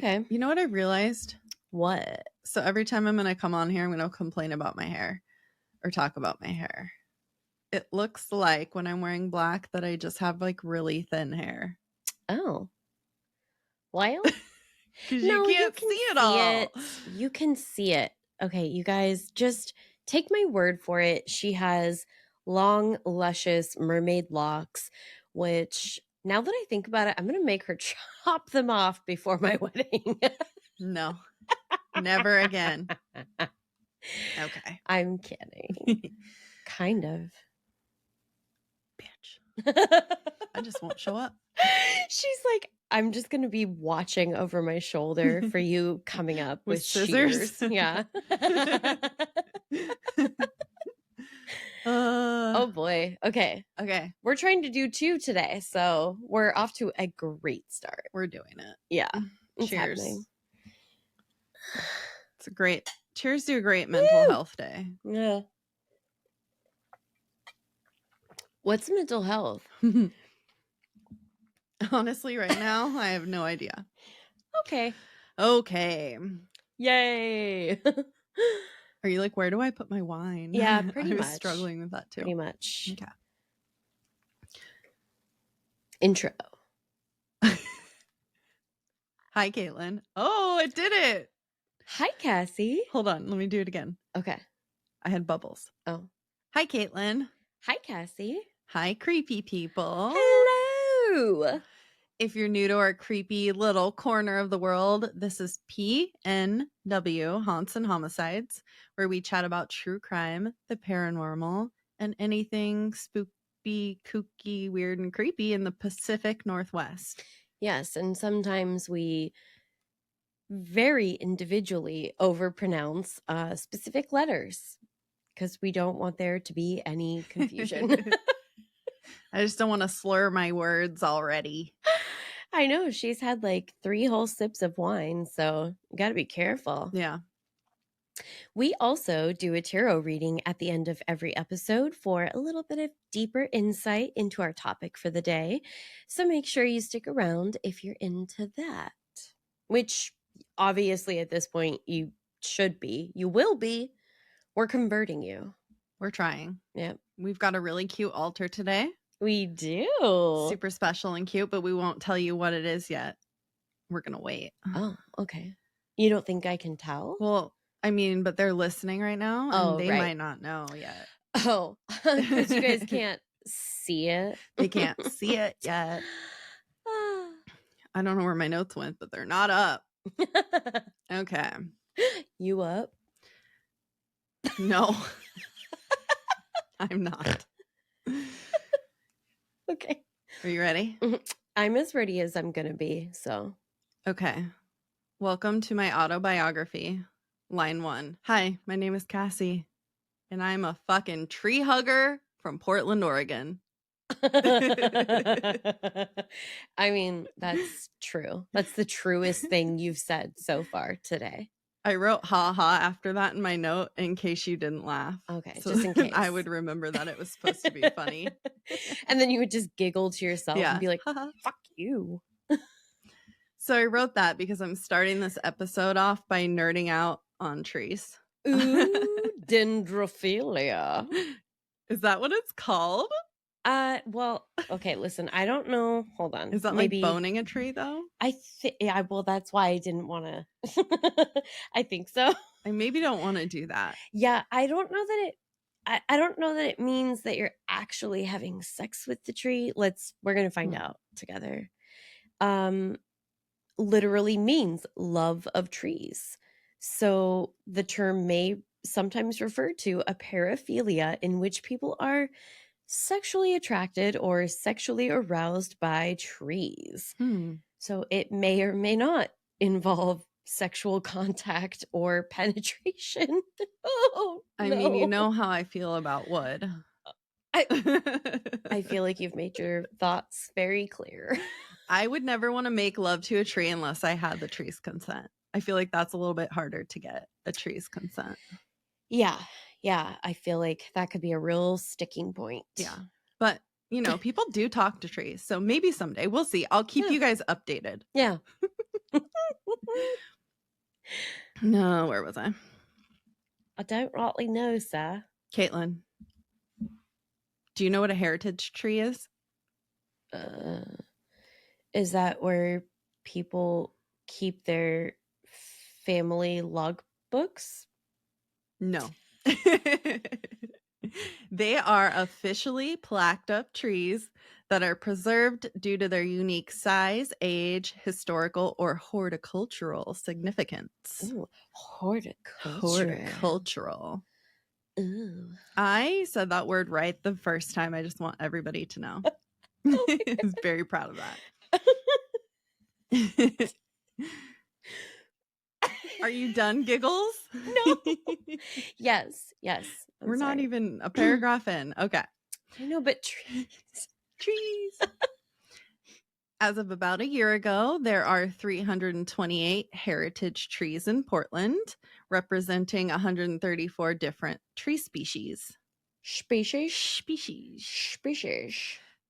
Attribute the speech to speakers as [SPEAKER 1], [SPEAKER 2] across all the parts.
[SPEAKER 1] Okay.
[SPEAKER 2] You know what I realized?
[SPEAKER 1] What?
[SPEAKER 2] So every time I'm going to come on here, I'm going to complain about my hair or talk about my hair. It looks like when I'm wearing black that I just have like really thin hair.
[SPEAKER 1] Oh. Well,
[SPEAKER 2] Because
[SPEAKER 1] no,
[SPEAKER 2] you can't see it all.
[SPEAKER 1] You can see it. Okay, you guys, just take my word for it. She has long, luscious mermaid locks, which now that I think about it, I'm going to make her chop them off before my wedding.
[SPEAKER 2] No, never again. Okay.
[SPEAKER 1] I'm kidding. Kind of.
[SPEAKER 2] Bitch. I just won't show up.
[SPEAKER 1] She's like, I'm just going to be watching over my shoulder for you coming up with
[SPEAKER 2] scissors.
[SPEAKER 1] shears. Yeah. Oh boy. Okay.
[SPEAKER 2] Okay.
[SPEAKER 1] We're trying to do 2 today, so we're off to a great start.
[SPEAKER 2] We're doing it.
[SPEAKER 1] Yeah. It's
[SPEAKER 2] Cheers.
[SPEAKER 1] happening.
[SPEAKER 2] It's a great, cheers to a great mental health day.
[SPEAKER 1] Yeah. What's mental health?
[SPEAKER 2] Honestly, right now, I have no idea.
[SPEAKER 1] Okay.
[SPEAKER 2] Okay.
[SPEAKER 1] Yay.
[SPEAKER 2] Are you like, where do I put my wine?
[SPEAKER 1] Yeah, pretty
[SPEAKER 2] I
[SPEAKER 1] much.
[SPEAKER 2] was struggling with that too.
[SPEAKER 1] Pretty much.
[SPEAKER 2] Okay.
[SPEAKER 1] Intro.
[SPEAKER 2] Hi, Caitlyn. Oh, it did it.
[SPEAKER 1] Hi, Cassie.
[SPEAKER 2] Hold on. Let me do it again.
[SPEAKER 1] Okay.
[SPEAKER 2] I had bubbles.
[SPEAKER 1] Oh.
[SPEAKER 2] Hi, Caitlyn.
[SPEAKER 1] Hi, Cassie.
[SPEAKER 2] Hi, creepy people.
[SPEAKER 1] Hello.
[SPEAKER 2] If you're new to our creepy little corner of the world, this is PNW, Haunts and Homicides, where we chat about true crime, the paranormal, and anything spooky, kooky, weird, and creepy in the Pacific Northwest.
[SPEAKER 1] Yes, and sometimes we very individually overpronounce specific letters because we don't want there to be any confusion.
[SPEAKER 2] I just don't want to slur my words already.
[SPEAKER 1] I know, she's had like 3 whole sips of wine, so you got to be careful.
[SPEAKER 2] Yeah.
[SPEAKER 1] We also do a tarot reading at the end of every episode for a little bit of deeper insight into our topic for the day. So make sure you stick around if you're into that, which obviously at this point you should be. You will be. We're converting you.
[SPEAKER 2] We're trying.
[SPEAKER 1] Yep.
[SPEAKER 2] We've got a really cute altar today.
[SPEAKER 1] We do.
[SPEAKER 2] Super special and cute, but we won't tell you what it is yet. We're going to wait.
[SPEAKER 1] Oh, okay. You don't think I can tell?
[SPEAKER 2] Well, I mean, but they're listening right now and they might not know yet.
[SPEAKER 1] Oh, because you guys can't see it.
[SPEAKER 2] They can't see it yet. I don't know where my notes went, but they're not up. Okay.
[SPEAKER 1] You up?
[SPEAKER 2] No. I'm not.
[SPEAKER 1] Okay.
[SPEAKER 2] Are you ready?
[SPEAKER 1] I'm as ready as I'm going to be, so.
[SPEAKER 2] Okay. Welcome to my autobiography. Line 1. Hi, my name is Cassie, and I'm a fucking tree hugger from Portland, Oregon.
[SPEAKER 1] I mean, that's true. That's the truest thing you've said so far today.
[SPEAKER 2] I wrote ha ha after that in my note in case you didn't laugh.
[SPEAKER 1] Okay,
[SPEAKER 2] so
[SPEAKER 1] just in case.
[SPEAKER 2] I would remember that it was supposed to be funny.
[SPEAKER 1] And then you would just giggle to yourself and be like, fuck you.
[SPEAKER 2] So I wrote that because I'm starting this episode off by nerding out on trees.
[SPEAKER 1] Ooh, dendrophilia.
[SPEAKER 2] Is that what it's called?
[SPEAKER 1] Well, okay, listen, I don't know. Hold on.
[SPEAKER 2] Is that maybe like boning a tree though?
[SPEAKER 1] Yeah, well, that's why I didn't want to. I think so.
[SPEAKER 2] I maybe don't want to do that.
[SPEAKER 1] Yeah, I don't know that it I don't know that it means that you're actually having sex with the tree. We're going to find out together. Literally means love of trees. So the term may sometimes refer to a paraphilia in which people are sexually attracted or sexually aroused by trees. So it may or may not involve sexual contact or penetration. Oh,
[SPEAKER 2] I mean, you know how I feel about wood.
[SPEAKER 1] I feel like you've made your thoughts very clear.
[SPEAKER 2] I would never want to make love to a tree unless I had the tree's consent. I feel like that's a little bit harder to get a tree's consent.
[SPEAKER 1] Yeah. I feel like that could be a real sticking point.
[SPEAKER 2] Yeah. But, people do talk to trees. So maybe someday we'll see. I'll keep you guys updated.
[SPEAKER 1] Yeah.
[SPEAKER 2] No, where was I?
[SPEAKER 1] I don't rightly know, sir.
[SPEAKER 2] Caitlin, do you know what a heritage tree is?
[SPEAKER 1] Uh, is that where people keep their family logbooks?
[SPEAKER 2] No. They are officially plaqued up trees that are preserved due to their unique size, age, historical, or horticultural significance.
[SPEAKER 1] Ooh, horticulture.
[SPEAKER 2] Horticultural.
[SPEAKER 1] Ooh.
[SPEAKER 2] I said that word right the first time. I just want everybody to know.
[SPEAKER 1] Oh my
[SPEAKER 2] I was very proud of that. Are you done, Giggles?
[SPEAKER 1] No. Yes. I'm
[SPEAKER 2] We're not
[SPEAKER 1] sorry.
[SPEAKER 2] even a paragraph in. Okay.
[SPEAKER 1] I know, but trees.
[SPEAKER 2] Trees. As of about a year ago, there are 328 heritage trees in Portland, representing 134 different tree species.
[SPEAKER 1] Species.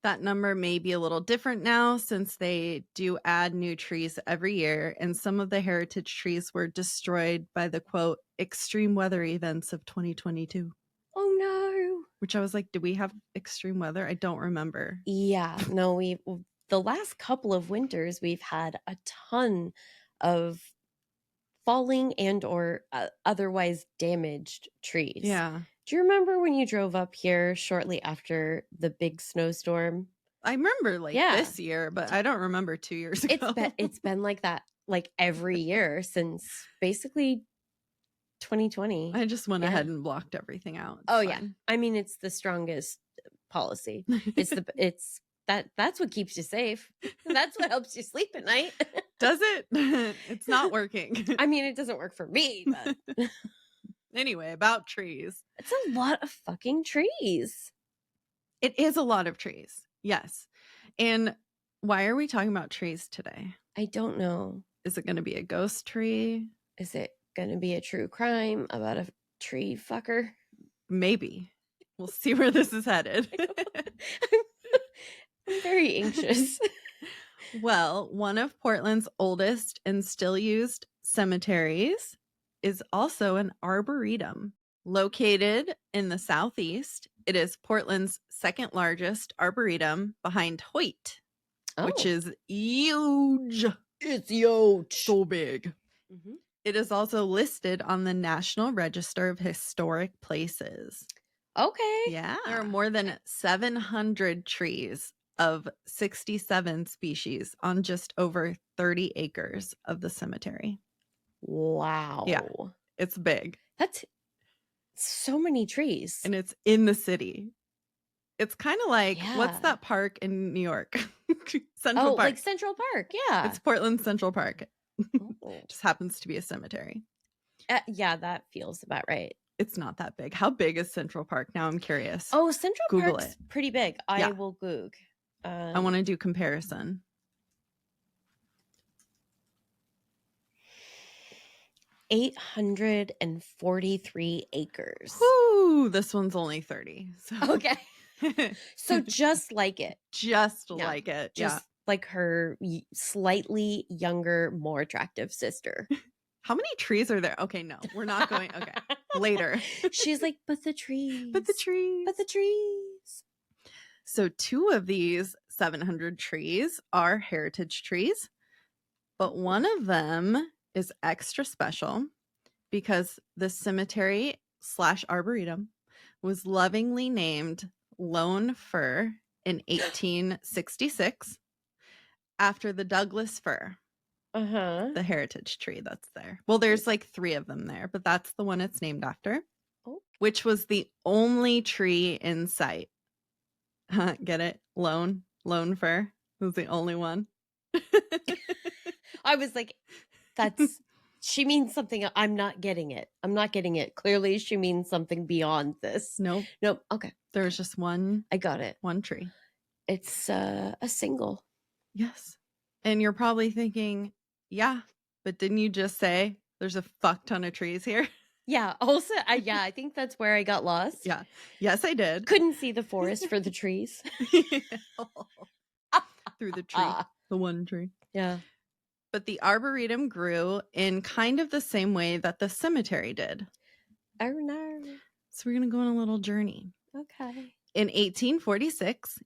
[SPEAKER 2] That number may be a little different now since they do add new trees every year, and some of the heritage trees were destroyed by the quote extreme weather events of 2022.
[SPEAKER 1] Oh no.
[SPEAKER 2] Which I was like, did we have extreme weather? I don't remember.
[SPEAKER 1] Yeah, no, the last couple of winters we've had a ton of falling and or otherwise damaged trees.
[SPEAKER 2] Yeah.
[SPEAKER 1] Do you remember when you drove up here shortly after the big snowstorm?
[SPEAKER 2] I remember this year, but I don't remember 2 years ago.
[SPEAKER 1] It's been like that like every year since basically 2020.
[SPEAKER 2] I just went ahead and blocked everything out. It's
[SPEAKER 1] fine.
[SPEAKER 2] Yeah.
[SPEAKER 1] I mean, it's the strongest policy. That's what keeps you safe. That's what helps you sleep at night.
[SPEAKER 2] Does it? It's not working.
[SPEAKER 1] I mean, it doesn't work for me, but
[SPEAKER 2] anyway, about trees.
[SPEAKER 1] It's a lot of fucking trees.
[SPEAKER 2] It is a lot of trees. Yes. And why are we talking about trees today?
[SPEAKER 1] I don't know.
[SPEAKER 2] Is it going to be a ghost tree?
[SPEAKER 1] Is it going to be a true crime about a tree fucker?
[SPEAKER 2] Maybe. We'll see where this is headed.
[SPEAKER 1] I'm very anxious.
[SPEAKER 2] Well, one of Portland's oldest and still used cemeteries is also an arboretum. Located in the southeast, it is Portland's second largest arboretum behind Hoyt, which is huge.
[SPEAKER 1] It's huge.
[SPEAKER 2] So big. Mm-hmm. It is also listed on the National Register of Historic Places.
[SPEAKER 1] Okay.
[SPEAKER 2] Yeah. There are more than 700 trees of 67 species on just over 30 acres of the cemetery.
[SPEAKER 1] Wow.
[SPEAKER 2] Yeah. It's big.
[SPEAKER 1] That's so many trees.
[SPEAKER 2] And it's in the city. It's kind of like, what's that park in New York? Central Park.
[SPEAKER 1] Like Central Park. Yeah.
[SPEAKER 2] It's Portland Central Park. Just happens to be a cemetery.
[SPEAKER 1] Yeah, that feels about right.
[SPEAKER 2] It's not that big. How big is Central Park? Now I'm curious.
[SPEAKER 1] Oh, Central
[SPEAKER 2] Google
[SPEAKER 1] Park's
[SPEAKER 2] it.
[SPEAKER 1] Pretty big. I will Goog.
[SPEAKER 2] I want to do comparison.
[SPEAKER 1] 843 acres.
[SPEAKER 2] Woo! This one's only 30. So.
[SPEAKER 1] Okay. So just like it.
[SPEAKER 2] Just like it.
[SPEAKER 1] Just like her slightly younger, more attractive sister.
[SPEAKER 2] How many trees are there? Okay, no, we're not going. Okay, later.
[SPEAKER 1] She's like, but the trees.
[SPEAKER 2] But the trees.
[SPEAKER 1] But the trees.
[SPEAKER 2] So 2 of these 700 trees are heritage trees, but one of them is extra special because the cemetery / arboretum was lovingly named Lone Fir in 1866 after the Douglas fir. The heritage tree that's there. Well, there's like 3 of them there, but that's the one it's named after, which was the only tree in sight. Get it? Lone fir was the only one.
[SPEAKER 1] I was like, she means something. I'm not getting it. Clearly, she means something beyond this.
[SPEAKER 2] Nope.
[SPEAKER 1] Okay.
[SPEAKER 2] There's just one.
[SPEAKER 1] I got it.
[SPEAKER 2] One tree.
[SPEAKER 1] It's a single.
[SPEAKER 2] Yes. And you're probably thinking, yeah, but didn't you just say there's a fuck ton of trees here?
[SPEAKER 1] Yeah. Also, I think that's where I got lost.
[SPEAKER 2] Yeah. Yes, I did.
[SPEAKER 1] Couldn't see the forest for the trees.
[SPEAKER 2] Through the tree. The one tree.
[SPEAKER 1] Yeah.
[SPEAKER 2] but the arboretum grew in kind of the same way that the cemetery did.
[SPEAKER 1] Oh no.
[SPEAKER 2] So we're going to go on a little journey.
[SPEAKER 1] Okay.
[SPEAKER 2] In 1846,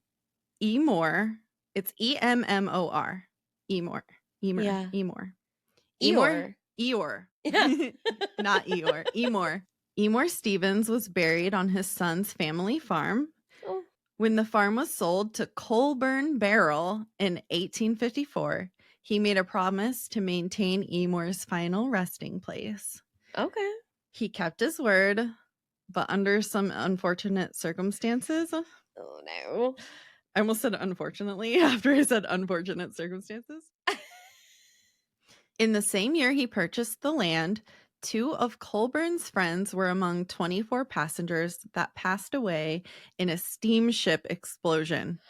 [SPEAKER 2] E. Moore, it's Emmor, Emor,
[SPEAKER 1] Yeah.
[SPEAKER 2] Emor,
[SPEAKER 1] Eeyore.
[SPEAKER 2] Eeyore,
[SPEAKER 1] Yeah.
[SPEAKER 2] not Eeyore, Emor. Emor Stevens was buried on his son's family farm.
[SPEAKER 1] Oh,
[SPEAKER 2] When the farm was sold to Colburn Barrel in 1854, he made a promise to maintain Emor's final resting place.
[SPEAKER 1] okay.
[SPEAKER 2] He kept his word, but under some unfortunate circumstances.
[SPEAKER 1] Oh no.
[SPEAKER 2] I almost said unfortunately after I said unfortunate circumstances. In the same year he purchased the land, 2 of Colburn's friends were among 24 passengers that passed away in a steamship explosion.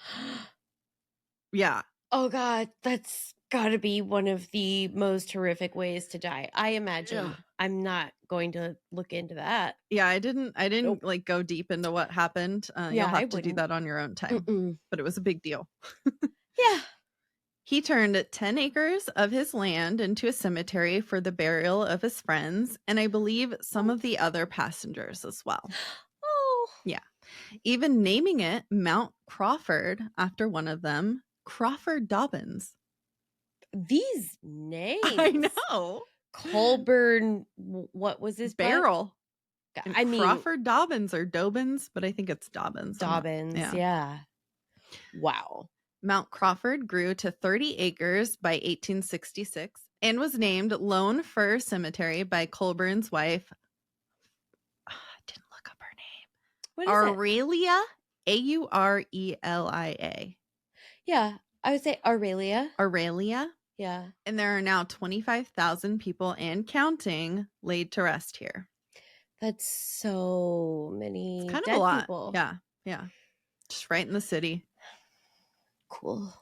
[SPEAKER 2] Yeah.
[SPEAKER 1] Oh God, that's got to be one of the most horrific ways to die. I imagine.
[SPEAKER 2] Yeah.
[SPEAKER 1] I'm not going to look into that.
[SPEAKER 2] Yeah, I didn't
[SPEAKER 1] Nope.
[SPEAKER 2] like go deep into what happened.
[SPEAKER 1] Yeah,
[SPEAKER 2] You'll
[SPEAKER 1] I
[SPEAKER 2] have to do
[SPEAKER 1] wouldn't.
[SPEAKER 2] that on your own time.
[SPEAKER 1] Mm-mm.
[SPEAKER 2] But it was a big deal.
[SPEAKER 1] Yeah.
[SPEAKER 2] He turned 10 acres of his land into a cemetery for the burial of his friends, and I believe some of the other passengers as well.
[SPEAKER 1] Oh.
[SPEAKER 2] Yeah. Even naming it Mount Crawford after one of them, Crawford Dobbins.
[SPEAKER 1] These names.
[SPEAKER 2] I know.
[SPEAKER 1] Colburn, what was his butt?
[SPEAKER 2] Barrel. And
[SPEAKER 1] I mean,
[SPEAKER 2] Crawford Dobbins or Dobbins, but I think it's Dobbins.
[SPEAKER 1] Dobbins. Yeah. Wow.
[SPEAKER 2] Mount Crawford grew to 30 acres by 1866 and was named Lone Fir Cemetery by Colburn's wife. I didn't look up her name.
[SPEAKER 1] What is it?
[SPEAKER 2] Aurelia, Aurelia.
[SPEAKER 1] Yeah, I would say Aurelia.
[SPEAKER 2] Aurelia.
[SPEAKER 1] Yeah.
[SPEAKER 2] And there are now 25,000 people and counting laid to rest here.
[SPEAKER 1] That's so many
[SPEAKER 2] It's kind
[SPEAKER 1] dead
[SPEAKER 2] of a lot.
[SPEAKER 1] people.
[SPEAKER 2] Yeah. Yeah. Just right in the city.
[SPEAKER 1] Cool.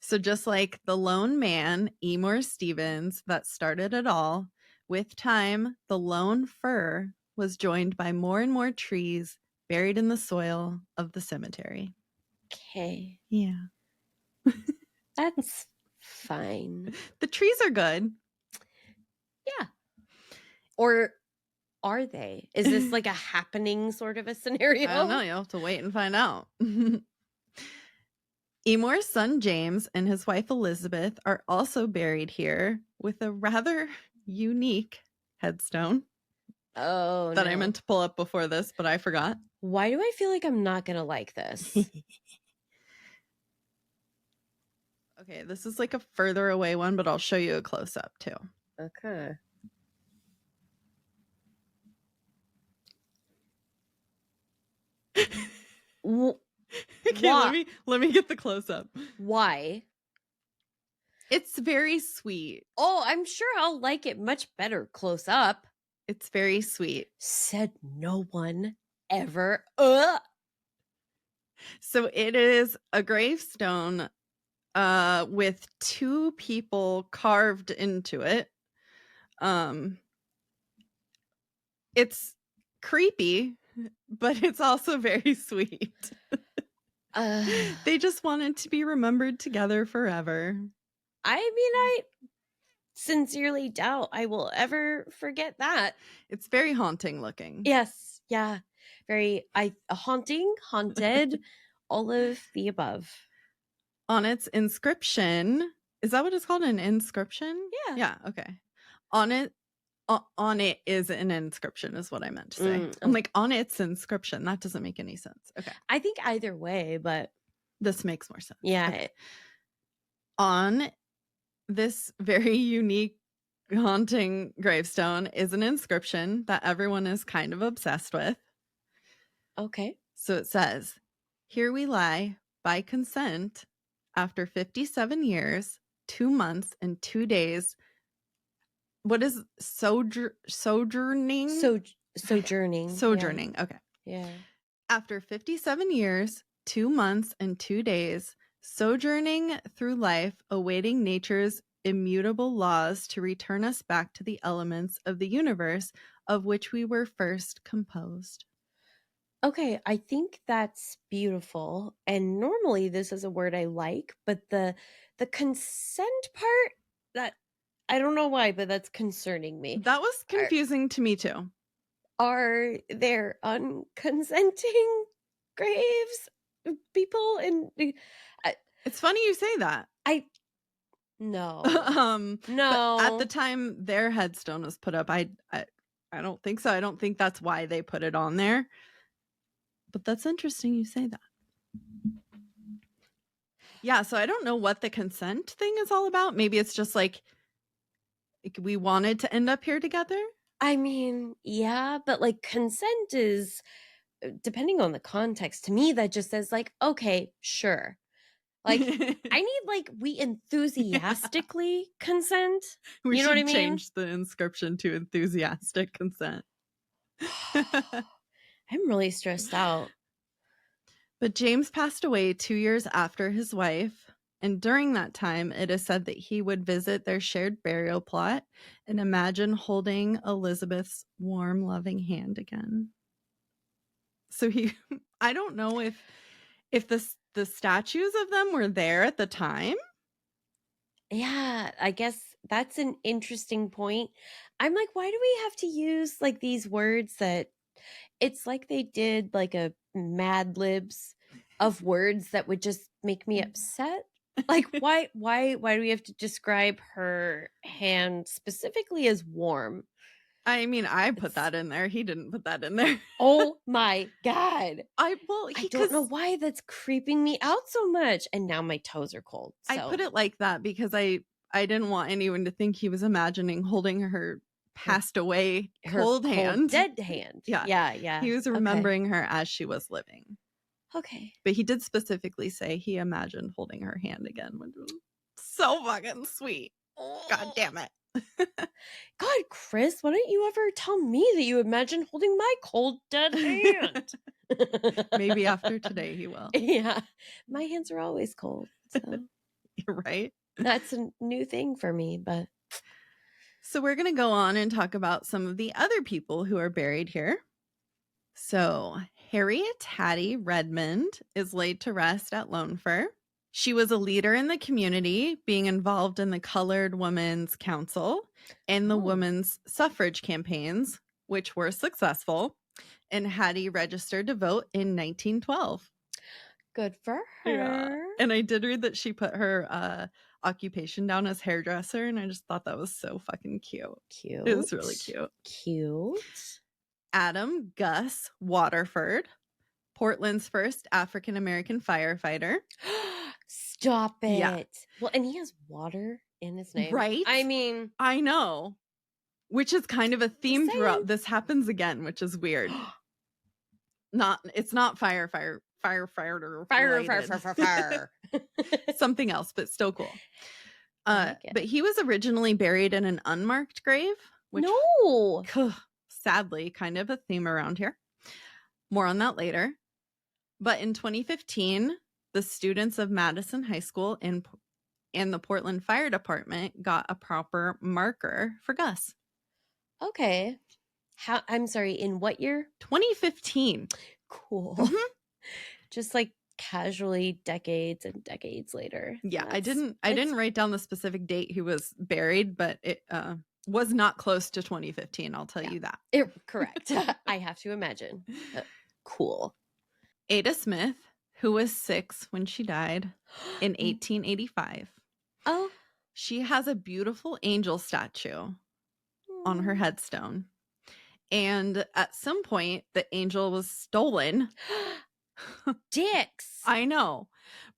[SPEAKER 2] So just like the lone man, Emor Stevens, that started it all, with time, the lone fir was joined by more and more trees buried in the soil of the cemetery.
[SPEAKER 1] Okay.
[SPEAKER 2] Yeah.
[SPEAKER 1] That's fine.
[SPEAKER 2] The trees are good.
[SPEAKER 1] Yeah. Or are they? Is this like a happening sort of a scenario?
[SPEAKER 2] I don't know. You'll have to wait and find out. Emor's son James and his wife Elizabeth are also buried here with a rather unique headstone
[SPEAKER 1] Oh,
[SPEAKER 2] that
[SPEAKER 1] no.
[SPEAKER 2] I meant to pull up before this, but I forgot.
[SPEAKER 1] Why do I feel like I'm not going to like this?
[SPEAKER 2] Okay, this is like a further away one, but I'll show you a close up too.
[SPEAKER 1] Okay.
[SPEAKER 2] Okay, let me get the close up.
[SPEAKER 1] Why?
[SPEAKER 2] It's very sweet.
[SPEAKER 1] Oh, I'm sure I'll like it much better close up.
[SPEAKER 2] It's very sweet.
[SPEAKER 1] Said no one ever.
[SPEAKER 2] So it is a gravestone with 2 people carved into it. It's creepy, but it's also very sweet. They just wanted to be remembered together forever.
[SPEAKER 1] I mean, I sincerely doubt I will ever forget that.
[SPEAKER 2] It's very haunting looking.
[SPEAKER 1] Yes. Yeah. Very haunting, haunted, all of the above.
[SPEAKER 2] On its inscription, is that what it's called? An inscription?
[SPEAKER 1] Yeah.
[SPEAKER 2] Yeah. Okay. On it is an inscription, is what I meant to say. I'm like, on its inscription. That doesn't make any sense. Okay.
[SPEAKER 1] I think either way, but
[SPEAKER 2] this makes more sense.
[SPEAKER 1] Yeah.
[SPEAKER 2] Okay. On this very unique, haunting gravestone is an inscription that everyone is kind of obsessed with.
[SPEAKER 1] Okay.
[SPEAKER 2] So it says, "Here we lie by consent after 57 years, 2 months, and 2 days." What is sojourning?
[SPEAKER 1] Sojourning.
[SPEAKER 2] Sojourning. Okay.
[SPEAKER 1] Yeah.
[SPEAKER 2] After 57 years, 2 months, and 2 days, sojourning through life, awaiting nature's immutable laws to return us back to the elements of the universe of which we were first composed.
[SPEAKER 1] Okay, I think that's beautiful. And normally this is a word I like, but the consent part, that I don't know why, but that's concerning me.
[SPEAKER 2] That was
[SPEAKER 1] Are
[SPEAKER 2] confusing to me too.
[SPEAKER 1] are there unconsenting graves? People and I
[SPEAKER 2] It's funny you say that.
[SPEAKER 1] I no.
[SPEAKER 2] But at the
[SPEAKER 1] No.
[SPEAKER 2] time their headstone was put up, I don't think so. I don't think that's why they put it on there. But that's interesting you say that. Yeah, so I don't know what the consent thing is all about. Maybe it's just like we wanted to end up here together.
[SPEAKER 1] I mean, yeah, but like consent is depending on the context. To me, that just says like, okay, sure. Like I need like we
[SPEAKER 2] Yeah.
[SPEAKER 1] enthusiastically consent.
[SPEAKER 2] We
[SPEAKER 1] You know what I
[SPEAKER 2] should
[SPEAKER 1] mean?
[SPEAKER 2] change the inscription to enthusiastic consent.
[SPEAKER 1] I'm really stressed out.
[SPEAKER 2] But James passed away 2 years after his wife, and during that time, it is said that he would visit their shared burial plot and imagine holding Elizabeth's warm, loving hand again. So he I don't know if the statues of them were there at the time.
[SPEAKER 1] Yeah, I guess that's an interesting point. I'm like, why do we have to use like these words that it's like they did like a Mad Libs of words that would just make me upset? Like why do we have to describe her hand specifically as warm?
[SPEAKER 2] I mean, I put
[SPEAKER 1] It's
[SPEAKER 2] that in there. He didn't put that in there.
[SPEAKER 1] oh my god. I
[SPEAKER 2] He
[SPEAKER 1] don't know
[SPEAKER 2] cuz
[SPEAKER 1] why that's creeping me out so much and now my toes are cold.
[SPEAKER 2] I put
[SPEAKER 1] So
[SPEAKER 2] it like that because I didn't want anyone to think he was imagining holding her
[SPEAKER 1] her
[SPEAKER 2] passed away
[SPEAKER 1] her
[SPEAKER 2] cold
[SPEAKER 1] cold
[SPEAKER 2] hand.
[SPEAKER 1] dead hand.
[SPEAKER 2] Yeah.
[SPEAKER 1] Yeah, yeah.
[SPEAKER 2] He was
[SPEAKER 1] Okay.
[SPEAKER 2] remembering her as she was living.
[SPEAKER 1] Okay.
[SPEAKER 2] But he did specifically say he imagined holding her hand again, which was so fucking sweet. God damn it.
[SPEAKER 1] God, Chris, why don't you ever tell me that you imagine holding my cold dead hand?
[SPEAKER 2] Maybe after today he will.
[SPEAKER 1] Yeah. My hands are always cold. So
[SPEAKER 2] You're right.
[SPEAKER 1] that's a new thing for me, but
[SPEAKER 2] So we're going to go on and talk about some of the other people who are buried here. So Harriet Hattie Redmond is laid to rest at Lone Fir. She was a leader in the community, being involved in the Colored Women's Council and the
[SPEAKER 1] oh,
[SPEAKER 2] women's suffrage campaigns, which were successful. And Hattie registered to vote in 1912.
[SPEAKER 1] good for
[SPEAKER 2] Yeah.
[SPEAKER 1] her.
[SPEAKER 2] And I did read that she put her occupation down as hairdresser, and I just thought that was so fucking cute.
[SPEAKER 1] Cute.
[SPEAKER 2] It was really cute.
[SPEAKER 1] Cute.
[SPEAKER 2] Adam Gus Waterford, Portland's first African American firefighter.
[SPEAKER 1] Stop
[SPEAKER 2] Yeah.
[SPEAKER 1] it. Well, and he has water in his name.
[SPEAKER 2] Right?
[SPEAKER 1] I mean,
[SPEAKER 2] I know. Which is kind of a theme
[SPEAKER 1] saying.
[SPEAKER 2] throughout. This happens again, which is weird. It's not firefighter
[SPEAKER 1] Fire,
[SPEAKER 2] related.
[SPEAKER 1] fire.
[SPEAKER 2] Something else, but still cool.
[SPEAKER 1] Like it.
[SPEAKER 2] But he was originally buried in an unmarked grave, which
[SPEAKER 1] No.
[SPEAKER 2] sadly kind of a theme around here. More on that later. But in 2015, the students of Madison High School and the Portland Fire Department got a proper marker for Gus.
[SPEAKER 1] Okay. I'm sorry, in what year?
[SPEAKER 2] 2015.
[SPEAKER 1] Cool.
[SPEAKER 2] Mhm.
[SPEAKER 1] Just like casually decades and decades later.
[SPEAKER 2] Yeah, I didn't write down the specific date he was buried, but it was not close to 2015, I'll tell you that.
[SPEAKER 1] Correct. I have to imagine. Cool.
[SPEAKER 2] Ada Smith, who was 6 when she died in 1885.
[SPEAKER 1] Oh.
[SPEAKER 2] She has a beautiful angel statue on her headstone. And at some point, the angel was stolen.
[SPEAKER 1] Dicks.
[SPEAKER 2] I know,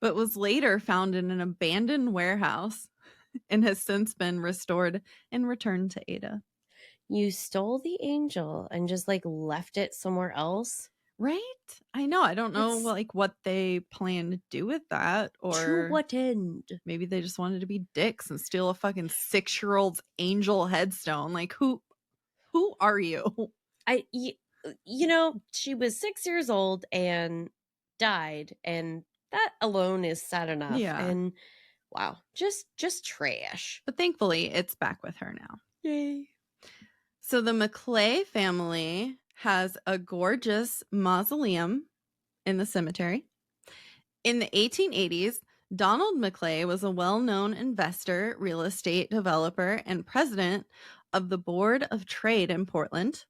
[SPEAKER 2] but was later found in an abandoned warehouse and has since been restored and returned to Ada.
[SPEAKER 1] You stole the angel and just like left it somewhere else?
[SPEAKER 2] Right? I know. I don't know
[SPEAKER 1] That's-
[SPEAKER 2] like what they plan to do with that,
[SPEAKER 1] To
[SPEAKER 2] or
[SPEAKER 1] what end?
[SPEAKER 2] maybe they just wanted to be dicks and steal a fucking 6-year-old's angel headstone. Like who are you?
[SPEAKER 1] You know, she was 6 years old and died, and that alone is sad enough.
[SPEAKER 2] Yeah.
[SPEAKER 1] And wow, just trash.
[SPEAKER 2] But thankfully, it's back with her now.
[SPEAKER 1] Yay.
[SPEAKER 2] So the McClay family has a gorgeous mausoleum in the cemetery. In the 1880s, Donald Maclay was a well-known investor, real estate developer, and president of the Board of Trade in Portland.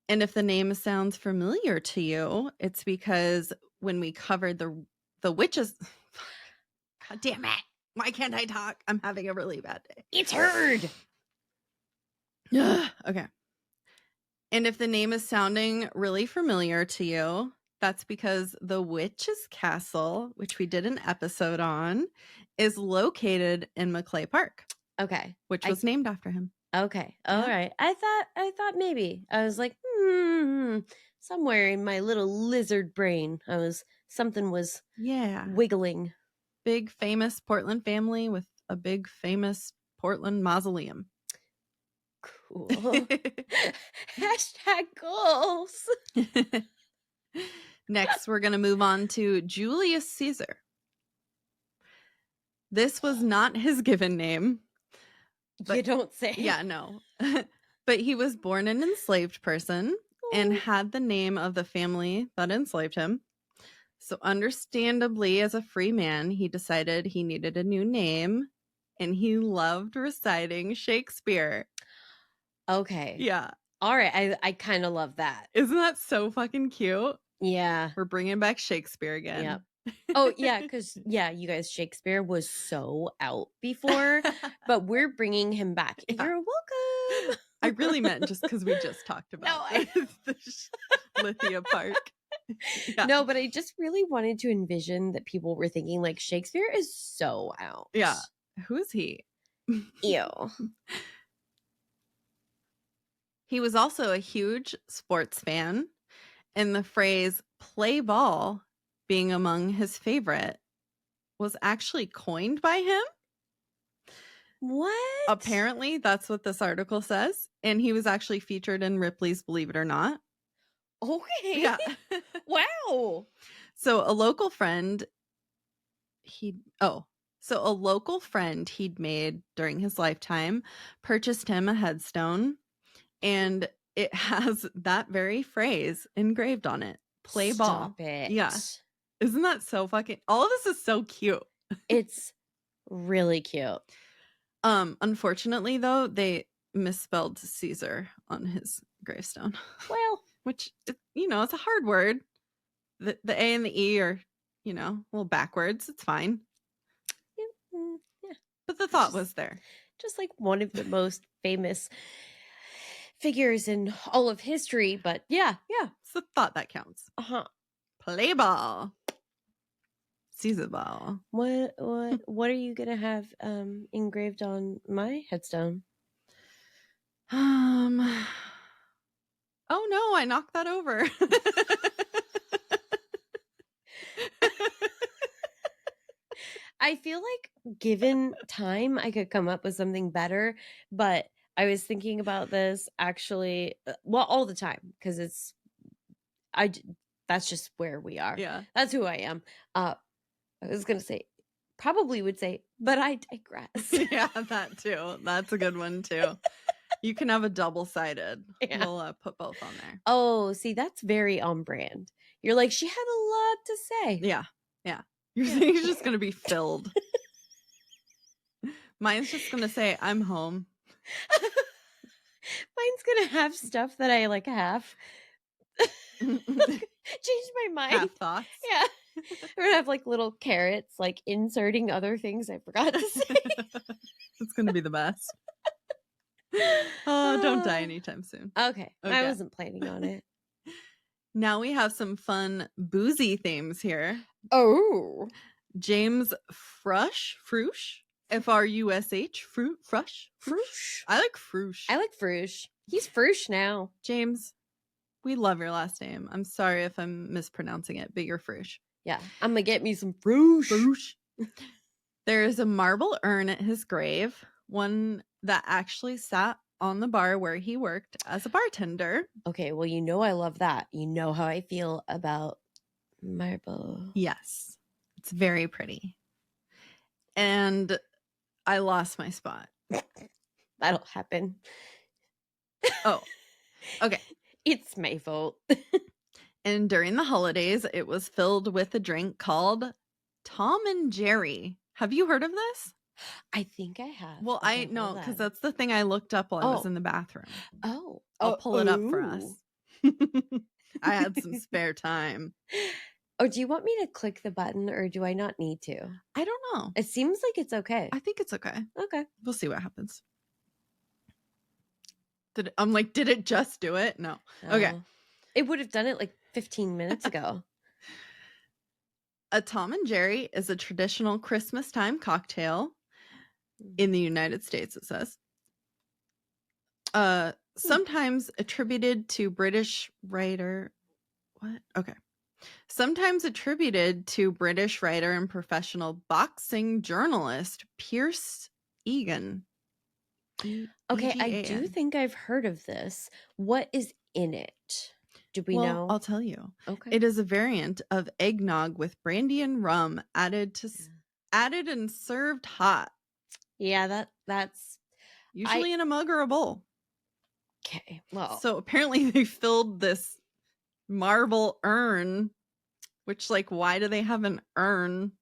[SPEAKER 2] And if the name sounds familiar to you, it's because when we covered the witches, fuck, God damn it! Why can't I talk? I'm having a really bad day.
[SPEAKER 1] It's heard.
[SPEAKER 2] Okay. And if the name is sounding really familiar to you, that's because the Witch's Castle, which we did an episode on, is located in Maclay Park,
[SPEAKER 1] Okay.
[SPEAKER 2] which was named after him.
[SPEAKER 1] Okay. All
[SPEAKER 2] Yeah.
[SPEAKER 1] right. I thought maybe. I was like, somewhere in my little lizard brain, something was wiggling.
[SPEAKER 2] Big famous Portland family with a big famous Portland mausoleum.
[SPEAKER 1] Cool. Hashtag goals.
[SPEAKER 2] Next, we're going to move on to Julius Caesar. This was not his given name.
[SPEAKER 1] You don't say.
[SPEAKER 2] Yeah, no. But he was born an enslaved person and had the name of the family that enslaved him. So understandably, as a free man, he decided he needed a new name, and he loved reciting Shakespeare.
[SPEAKER 1] Okay.
[SPEAKER 2] Yeah.
[SPEAKER 1] All right. I kind of love that.
[SPEAKER 2] Isn't that so fucking cute?
[SPEAKER 1] Yeah.
[SPEAKER 2] We're bringing back Shakespeare again.
[SPEAKER 1] Yep. Oh, yeah, because, you guys, Shakespeare was so out before, but we're bringing him back. Yeah. You're welcome.
[SPEAKER 2] I really meant just because we just talked about the Lithia Park. Yeah.
[SPEAKER 1] No, but I just really wanted to envision that people were thinking, like, Shakespeare is so out.
[SPEAKER 2] Yeah. Who is he?
[SPEAKER 1] Ew.
[SPEAKER 2] He was also a huge sports fan, and the phrase play ball being among his favorite was actually coined by him.
[SPEAKER 1] What?
[SPEAKER 2] Apparently, that's what this article says. And he was actually featured in Ripley's Believe It or Not.
[SPEAKER 1] Okay.
[SPEAKER 2] Yeah.
[SPEAKER 1] Wow.
[SPEAKER 2] So a local friend he'd made during his lifetime purchased him a headstone, and it has that very phrase engraved on it. Play ball.
[SPEAKER 1] Stop it.
[SPEAKER 2] Yeah. Isn't that so fucking... All of this is so cute.
[SPEAKER 1] It's really cute.
[SPEAKER 2] Unfortunately, though, they misspelled Caesar on his gravestone.
[SPEAKER 1] Well,
[SPEAKER 2] which, it's a hard word. The A and the E are, a little backwards. It's fine.
[SPEAKER 1] Yeah.
[SPEAKER 2] But the thought was there.
[SPEAKER 1] Just like one of the most famous figures in all of history, but yeah.
[SPEAKER 2] It's the thought that counts. Play ball. Caesar ball.
[SPEAKER 1] What are you gonna have engraved on my headstone?
[SPEAKER 2] Oh no, I knocked that over.
[SPEAKER 1] I feel like given time, I could come up with something better, but I was thinking about this actually, all the time, because that's just where we are.
[SPEAKER 2] Yeah.
[SPEAKER 1] That's who I am. I was going to say, probably would say, but I digress.
[SPEAKER 2] Yeah, that too. That's a good one too. You can have a double-sided. Yeah. We'll put both on there.
[SPEAKER 1] Oh, see, that's very on brand. You're like, she had a lot to say.
[SPEAKER 2] Yeah. Your thing is just going to be filled. Mine's just going to say, I'm home.
[SPEAKER 1] Mine's going to have stuff that I like half. Change my mind.
[SPEAKER 2] Half thoughts.
[SPEAKER 1] Yeah. We're going to have like little carrots, like inserting other things I forgot to say.
[SPEAKER 2] It's going to be the best. Oh, don't die anytime soon.
[SPEAKER 1] Okay. I wasn't planning on it.
[SPEAKER 2] Now we have some fun boozy themes here.
[SPEAKER 1] Oh.
[SPEAKER 2] James Frush? F-R-U-S-H? Frush? I like Frush.
[SPEAKER 1] He's Frush now.
[SPEAKER 2] James, we love your last name. I'm sorry if I'm mispronouncing it, but you're Frush.
[SPEAKER 1] Yeah. I'm going to get me some Frush.
[SPEAKER 2] There is a marble urn at his grave, one that actually sat on the bar where he worked as a bartender. Okay,
[SPEAKER 1] well, I love that. You know how I feel about marble.
[SPEAKER 2] Yes. It's very pretty. And I lost my spot.
[SPEAKER 1] That'll happen.
[SPEAKER 2] Oh, okay.
[SPEAKER 1] It's my fault.
[SPEAKER 2] And during the holidays, it was filled with a drink called Tom and Jerry. Have you heard of this?
[SPEAKER 1] I think I have.
[SPEAKER 2] Well,
[SPEAKER 1] but
[SPEAKER 2] I
[SPEAKER 1] don't
[SPEAKER 2] know
[SPEAKER 1] hold
[SPEAKER 2] because
[SPEAKER 1] on.
[SPEAKER 2] that's the thing I looked up while I was
[SPEAKER 1] Oh.
[SPEAKER 2] in the bathroom.
[SPEAKER 1] Oh.
[SPEAKER 2] I'll pull it up for us.
[SPEAKER 1] Ooh.
[SPEAKER 2] I had some spare time.
[SPEAKER 1] Oh, do you want me to click the button or do I not need to?
[SPEAKER 2] I don't know.
[SPEAKER 1] It seems like it's okay.
[SPEAKER 2] I think it's okay.
[SPEAKER 1] Okay.
[SPEAKER 2] We'll see what happens. I'm like, did it just do it? No. Okay.
[SPEAKER 1] It would have done it like 15 minutes ago.
[SPEAKER 2] A Tom and Jerry is a traditional Christmas time cocktail in the United States, it says. Sometimes attributed to British writer. What? Okay. Sometimes attributed to British writer and professional boxing journalist Pierce Egan.
[SPEAKER 1] Okay, I
[SPEAKER 2] E-G-A-N.
[SPEAKER 1] do think I've heard of this. What is in it? Do we know?
[SPEAKER 2] I'll tell you.
[SPEAKER 1] Okay.
[SPEAKER 2] It is a variant of eggnog with brandy and rum added and served hot.
[SPEAKER 1] Yeah, that's
[SPEAKER 2] usually in a mug or a bowl.
[SPEAKER 1] Okay. Well,
[SPEAKER 2] so apparently they filled this marble urn, which, like, why do they have an urn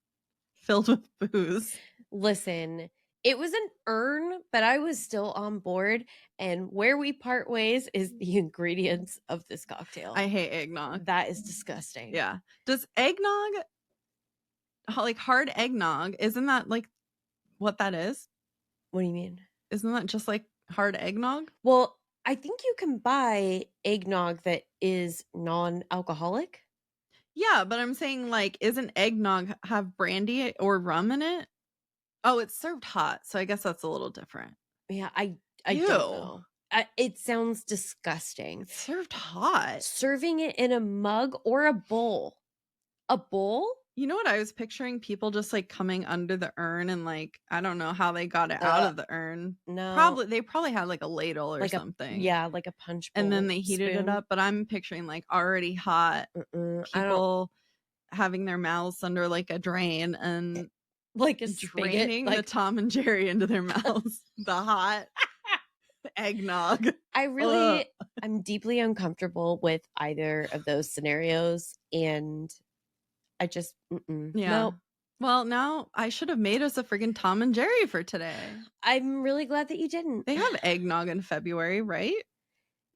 [SPEAKER 2] filled with booze?
[SPEAKER 1] Listen, it was an urn, but I was still on board. And where we part ways is the ingredients of this cocktail.
[SPEAKER 2] I hate eggnog.
[SPEAKER 1] That is disgusting.
[SPEAKER 2] Yeah. Does eggnog, like hard eggnog, isn't that like what that is?
[SPEAKER 1] What do you mean?
[SPEAKER 2] Isn't that just like hard eggnog?
[SPEAKER 1] Well, I think you can buy eggnog that is non-alcoholic.
[SPEAKER 2] Yeah, but I'm saying, like, isn't eggnog have brandy or rum in it? Oh, it's served hot, so I guess that's a little different.
[SPEAKER 1] Yeah, I don't
[SPEAKER 2] Ew.
[SPEAKER 1] know. It sounds disgusting.
[SPEAKER 2] It's served hot.
[SPEAKER 1] Serving it in a mug or a bowl. A bowl?
[SPEAKER 2] You know what I was picturing? People just like coming under the urn and, like, I don't know how they got it out of the urn.
[SPEAKER 1] No.
[SPEAKER 2] They probably had like a ladle or
[SPEAKER 1] Like
[SPEAKER 2] something.
[SPEAKER 1] Yeah, like a punch bowl.
[SPEAKER 2] And then they heated it up, but I'm picturing like already hot people having their mouths under like a drain and
[SPEAKER 1] like a
[SPEAKER 2] draining
[SPEAKER 1] spigot,
[SPEAKER 2] the Tom and Jerry into their mouths. The hot eggnog.
[SPEAKER 1] I'm deeply uncomfortable with either of those scenarios, and I just Nope.
[SPEAKER 2] Well, now I should have made us a friggin' Tom and Jerry for today.
[SPEAKER 1] I'm really glad that you didn't.
[SPEAKER 2] They have eggnog in February, right?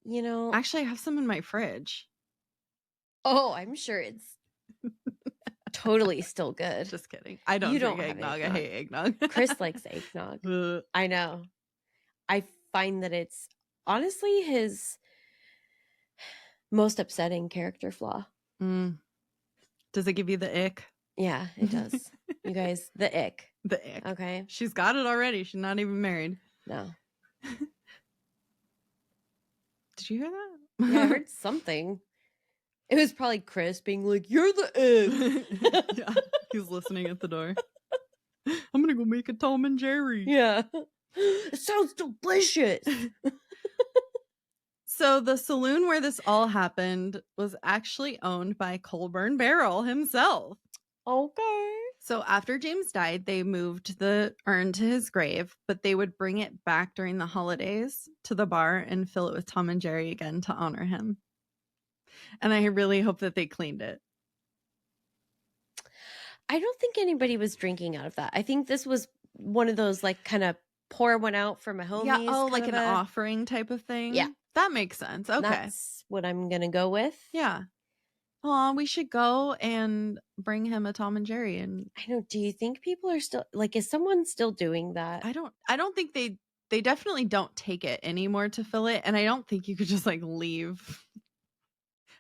[SPEAKER 1] You know,
[SPEAKER 2] actually, I have some in my fridge.
[SPEAKER 1] Oh, I'm sure it's totally still good.
[SPEAKER 2] Just kidding. I don't drink eggnog. I hate eggnog.
[SPEAKER 1] Chris likes eggnog. I know. I find that it's honestly his most upsetting character flaw.
[SPEAKER 2] Does it give you the ick?
[SPEAKER 1] Yeah, it does. You guys, the ick.
[SPEAKER 2] The ick.
[SPEAKER 1] Okay.
[SPEAKER 2] She's got it already. She's not even married.
[SPEAKER 1] No.
[SPEAKER 2] Did you hear that?
[SPEAKER 1] Yeah, I heard something. It was probably Chris being like, "You're the ick."
[SPEAKER 2] Yeah, he's listening at the door. I'm gonna go make a Tom and Jerry.
[SPEAKER 1] Yeah. It sounds delicious.
[SPEAKER 2] So the saloon where this all happened was actually owned by Colburn Barrel himself.
[SPEAKER 1] Okay.
[SPEAKER 2] So after James died, they moved the urn to his grave, but they would bring it back during the holidays to the bar and fill it with Tom and Jerry again to honor him. And I really hope that they cleaned it.
[SPEAKER 1] I don't think anybody was drinking out of that. I think this was one of those, like, kind of pour one out for my homies.
[SPEAKER 2] Yeah, like an offering type of thing.
[SPEAKER 1] Yeah.
[SPEAKER 2] That makes sense. Okay.
[SPEAKER 1] That's what I'm going to go with.
[SPEAKER 2] Yeah. Oh, we should go and bring him a Tom and Jerry. And
[SPEAKER 1] I know. Do you think people are still, like, is someone still doing that?
[SPEAKER 2] I don't think they definitely don't take it anymore to fill it. And I don't think you could just, like, leave.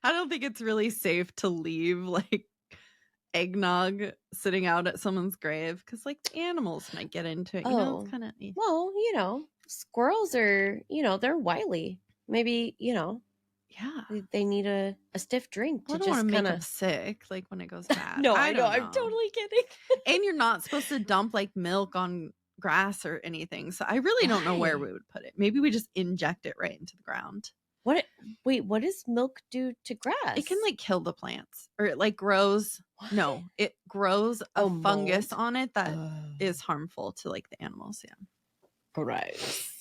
[SPEAKER 2] I don't think it's really safe to leave, like, eggnog sitting out at someone's grave because, like, the animals might get into it. You know, it's kind of.
[SPEAKER 1] Well, you know, squirrels are, you know, they're wily. Maybe, you know,
[SPEAKER 2] yeah,
[SPEAKER 1] they need a stiff drink to
[SPEAKER 2] I don't
[SPEAKER 1] just
[SPEAKER 2] want to
[SPEAKER 1] kind
[SPEAKER 2] make
[SPEAKER 1] of
[SPEAKER 2] them sick, like, when it goes bad.
[SPEAKER 1] No,
[SPEAKER 2] I
[SPEAKER 1] know.
[SPEAKER 2] don't know.
[SPEAKER 1] I'm totally kidding.
[SPEAKER 2] And you're not supposed to dump, like, milk on grass or anything. So I really don't know where we would put it. Maybe we just inject it right into the ground.
[SPEAKER 1] What does milk do to grass?
[SPEAKER 2] It can, like, kill the plants, or it, like, grows. What? No, it grows a fungus on it that is harmful to, like, the animals. Yeah.
[SPEAKER 1] Gross.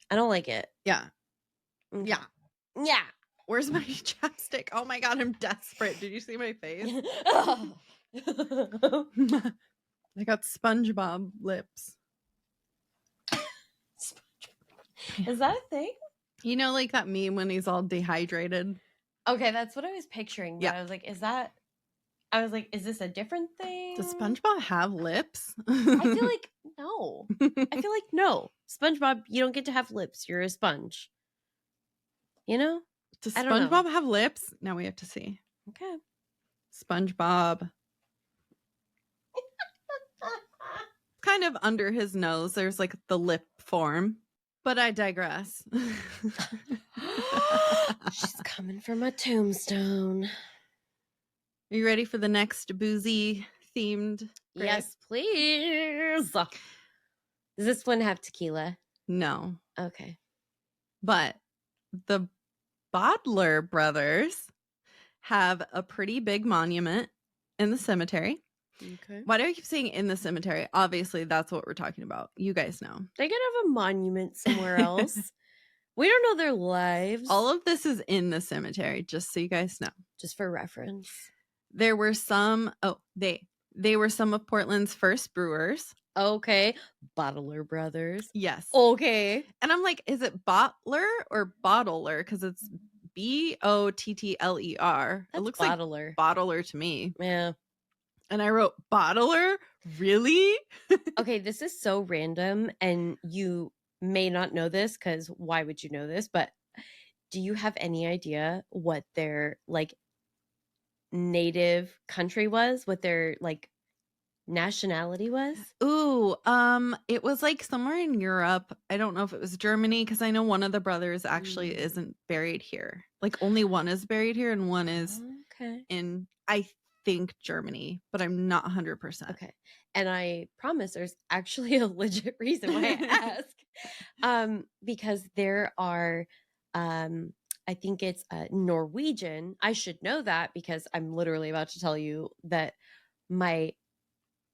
[SPEAKER 1] I don't like it.
[SPEAKER 2] Yeah.
[SPEAKER 1] Okay.
[SPEAKER 2] Yeah.
[SPEAKER 1] Yeah.
[SPEAKER 2] Where's my chapstick? Oh my God, I'm desperate. Did you see my face? I got SpongeBob lips.
[SPEAKER 1] Is that a thing?
[SPEAKER 2] You know, like that meme when he's all dehydrated?
[SPEAKER 1] Okay, that's what I was picturing. But
[SPEAKER 2] Yeah.
[SPEAKER 1] I was like, is this a different thing?
[SPEAKER 2] Does SpongeBob have lips?
[SPEAKER 1] I feel like no. I feel like no. SpongeBob, you don't get to have lips. You're a sponge. You know?
[SPEAKER 2] Does
[SPEAKER 1] I don't know.
[SPEAKER 2] SpongeBob have lips? Now we have to see.
[SPEAKER 1] Okay.
[SPEAKER 2] SpongeBob. Kind of under his nose, there's like the lip form. But I digress.
[SPEAKER 1] She's coming for my tombstone.
[SPEAKER 2] Are you ready for the next boozy themed grape?
[SPEAKER 1] Yes, please. Does this one have tequila?
[SPEAKER 2] No.
[SPEAKER 1] Okay.
[SPEAKER 2] But the Bodler brothers have a pretty big monument in the cemetery.
[SPEAKER 1] Okay.
[SPEAKER 2] Why do I keep saying in the cemetery? Obviously, that's what we're talking about. You guys know.
[SPEAKER 1] They could have a monument somewhere else. We don't know their lives.
[SPEAKER 2] All of this is in the cemetery, just so you guys know.
[SPEAKER 1] Just for reference.
[SPEAKER 2] There were some, they were some of Portland's first brewers.
[SPEAKER 1] Okay. Bottler brothers.
[SPEAKER 2] Yes.
[SPEAKER 1] Okay.
[SPEAKER 2] And I'm like, is it Bottler or Bottler? Because it's Bottler.
[SPEAKER 1] That's
[SPEAKER 2] It looks
[SPEAKER 1] bottler.
[SPEAKER 2] like Bottler to me.
[SPEAKER 1] Yeah.
[SPEAKER 2] And I wrote Bottler? Really?
[SPEAKER 1] Okay, this is so random, and you may not know this because why would you know this? But do you have any idea what their like native country was? What their like nationality was?
[SPEAKER 2] Ooh, it was like somewhere in Europe. I don't know if it was Germany, because I know one of the brothers actually isn't buried here. Like only one is buried here and one is in, I think, Germany, but I'm not 100%.
[SPEAKER 1] Okay. And I promise there's actually a legit reason why I ask. Because there are I think it's Norwegian. I should know that because I'm literally about to tell you that my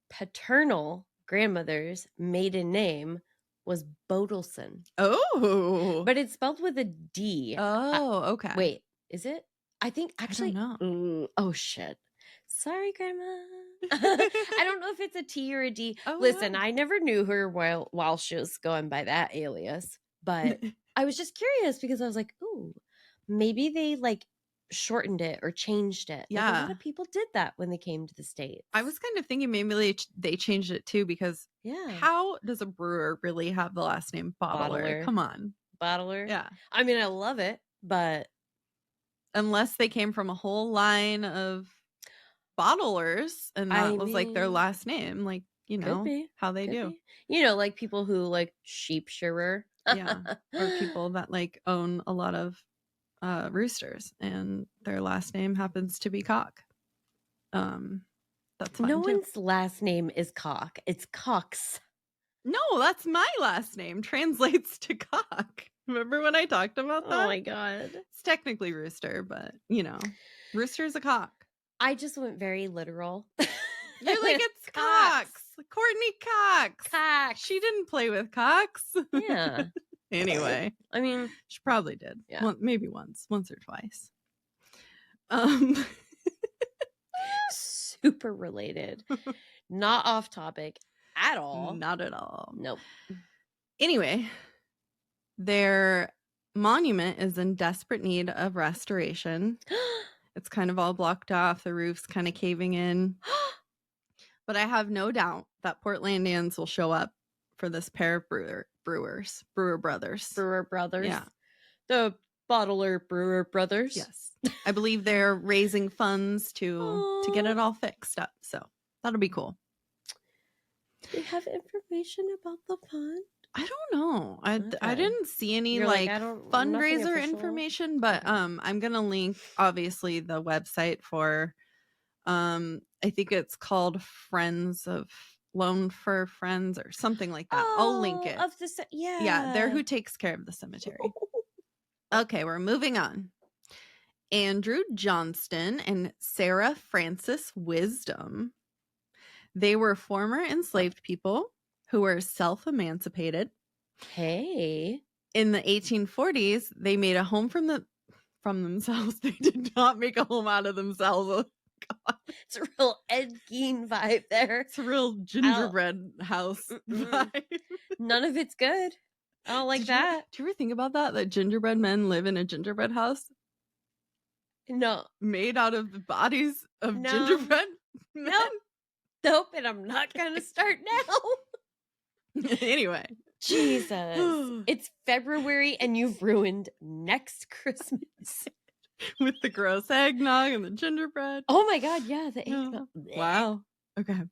[SPEAKER 1] paternal grandmother's maiden name was Bodelson.
[SPEAKER 2] Oh.
[SPEAKER 1] But it's spelled with a D.
[SPEAKER 2] Oh, okay.
[SPEAKER 1] Wait, is it? I think actually.
[SPEAKER 2] I don't know.
[SPEAKER 1] Oh, shit. Sorry, Grandma. I don't know if it's a T or a D.
[SPEAKER 2] Oh,
[SPEAKER 1] listen,
[SPEAKER 2] wow.
[SPEAKER 1] I never knew her while she was going by that alias. But I was just curious because I was like, ooh, maybe they like shortened it or changed it. Like, a lot
[SPEAKER 2] Yeah.
[SPEAKER 1] of people did that when they came to the States.
[SPEAKER 2] I was kind of thinking maybe they changed it too, because how does a brewer really have the last name Bottler? Come on.
[SPEAKER 1] Bottler.
[SPEAKER 2] Yeah.
[SPEAKER 1] I mean, I love it, but
[SPEAKER 2] unless they came from a whole line of bottlers and that was like their last name, like, you know, how they do.
[SPEAKER 1] You know, like people who like sheep shearer.
[SPEAKER 2] Yeah. Or people that like own a lot of roosters and their last name happens to be Cock. That's fine.
[SPEAKER 1] No one's last name is Cock. It's Cox.
[SPEAKER 2] No, that's my last name. Translates to Cock. Remember when I talked about that?
[SPEAKER 1] Oh my god.
[SPEAKER 2] It's technically rooster, but you know, rooster's a cock.
[SPEAKER 1] I just went very literal.
[SPEAKER 2] You're like, it's Cox. Courtney Cox.
[SPEAKER 1] Cox.
[SPEAKER 2] She didn't play with Cox.
[SPEAKER 1] Yeah.
[SPEAKER 2] Anyway,
[SPEAKER 1] I mean,
[SPEAKER 2] she probably did.
[SPEAKER 1] Yeah.
[SPEAKER 2] Well, maybe once or twice.
[SPEAKER 1] Super related. Not off topic at all.
[SPEAKER 2] Not at all.
[SPEAKER 1] Nope.
[SPEAKER 2] Anyway, their monument is in desperate need of restoration. It's kind of all blocked off. The roof's kind of caving in. But I have no doubt that Portlandians will show up for this pair of Brewer brothers. Yeah.
[SPEAKER 1] The Bottler Brewer brothers.
[SPEAKER 2] Yes. I believe they're raising funds to get it all fixed up. So that'll be cool.
[SPEAKER 1] Do you have information about the fund?
[SPEAKER 2] I don't know. I didn't see any
[SPEAKER 1] You're
[SPEAKER 2] like
[SPEAKER 1] fundraiser
[SPEAKER 2] fundraiser information, but I'm gonna link obviously the website for I think it's called Friends of Loan for Friends or something like that. I'll link it. Yeah, they're who takes care of the cemetery. Okay, we're moving on. Andrew Johnston and Sarah Frances Wisdom. They were former enslaved people who were self-emancipated.
[SPEAKER 1] Hey.
[SPEAKER 2] In the 1840s, they made a home from themselves. They did not make a home out of themselves. God.
[SPEAKER 1] It's a real Ed Gein vibe there.
[SPEAKER 2] It's a real gingerbread house vibe.
[SPEAKER 1] None of it's good. I don't like that.
[SPEAKER 2] Do you ever think about that? That gingerbread men live in a gingerbread house
[SPEAKER 1] No.
[SPEAKER 2] made out of the bodies of
[SPEAKER 1] No.
[SPEAKER 2] gingerbread men?
[SPEAKER 1] Nope, and I'm not going to start now.
[SPEAKER 2] Anyway.
[SPEAKER 1] Jesus. It's February and you've ruined next Christmas.
[SPEAKER 2] With the gross eggnog and the gingerbread.
[SPEAKER 1] Oh my God, yeah, the eggnog.
[SPEAKER 2] Wow. Okay.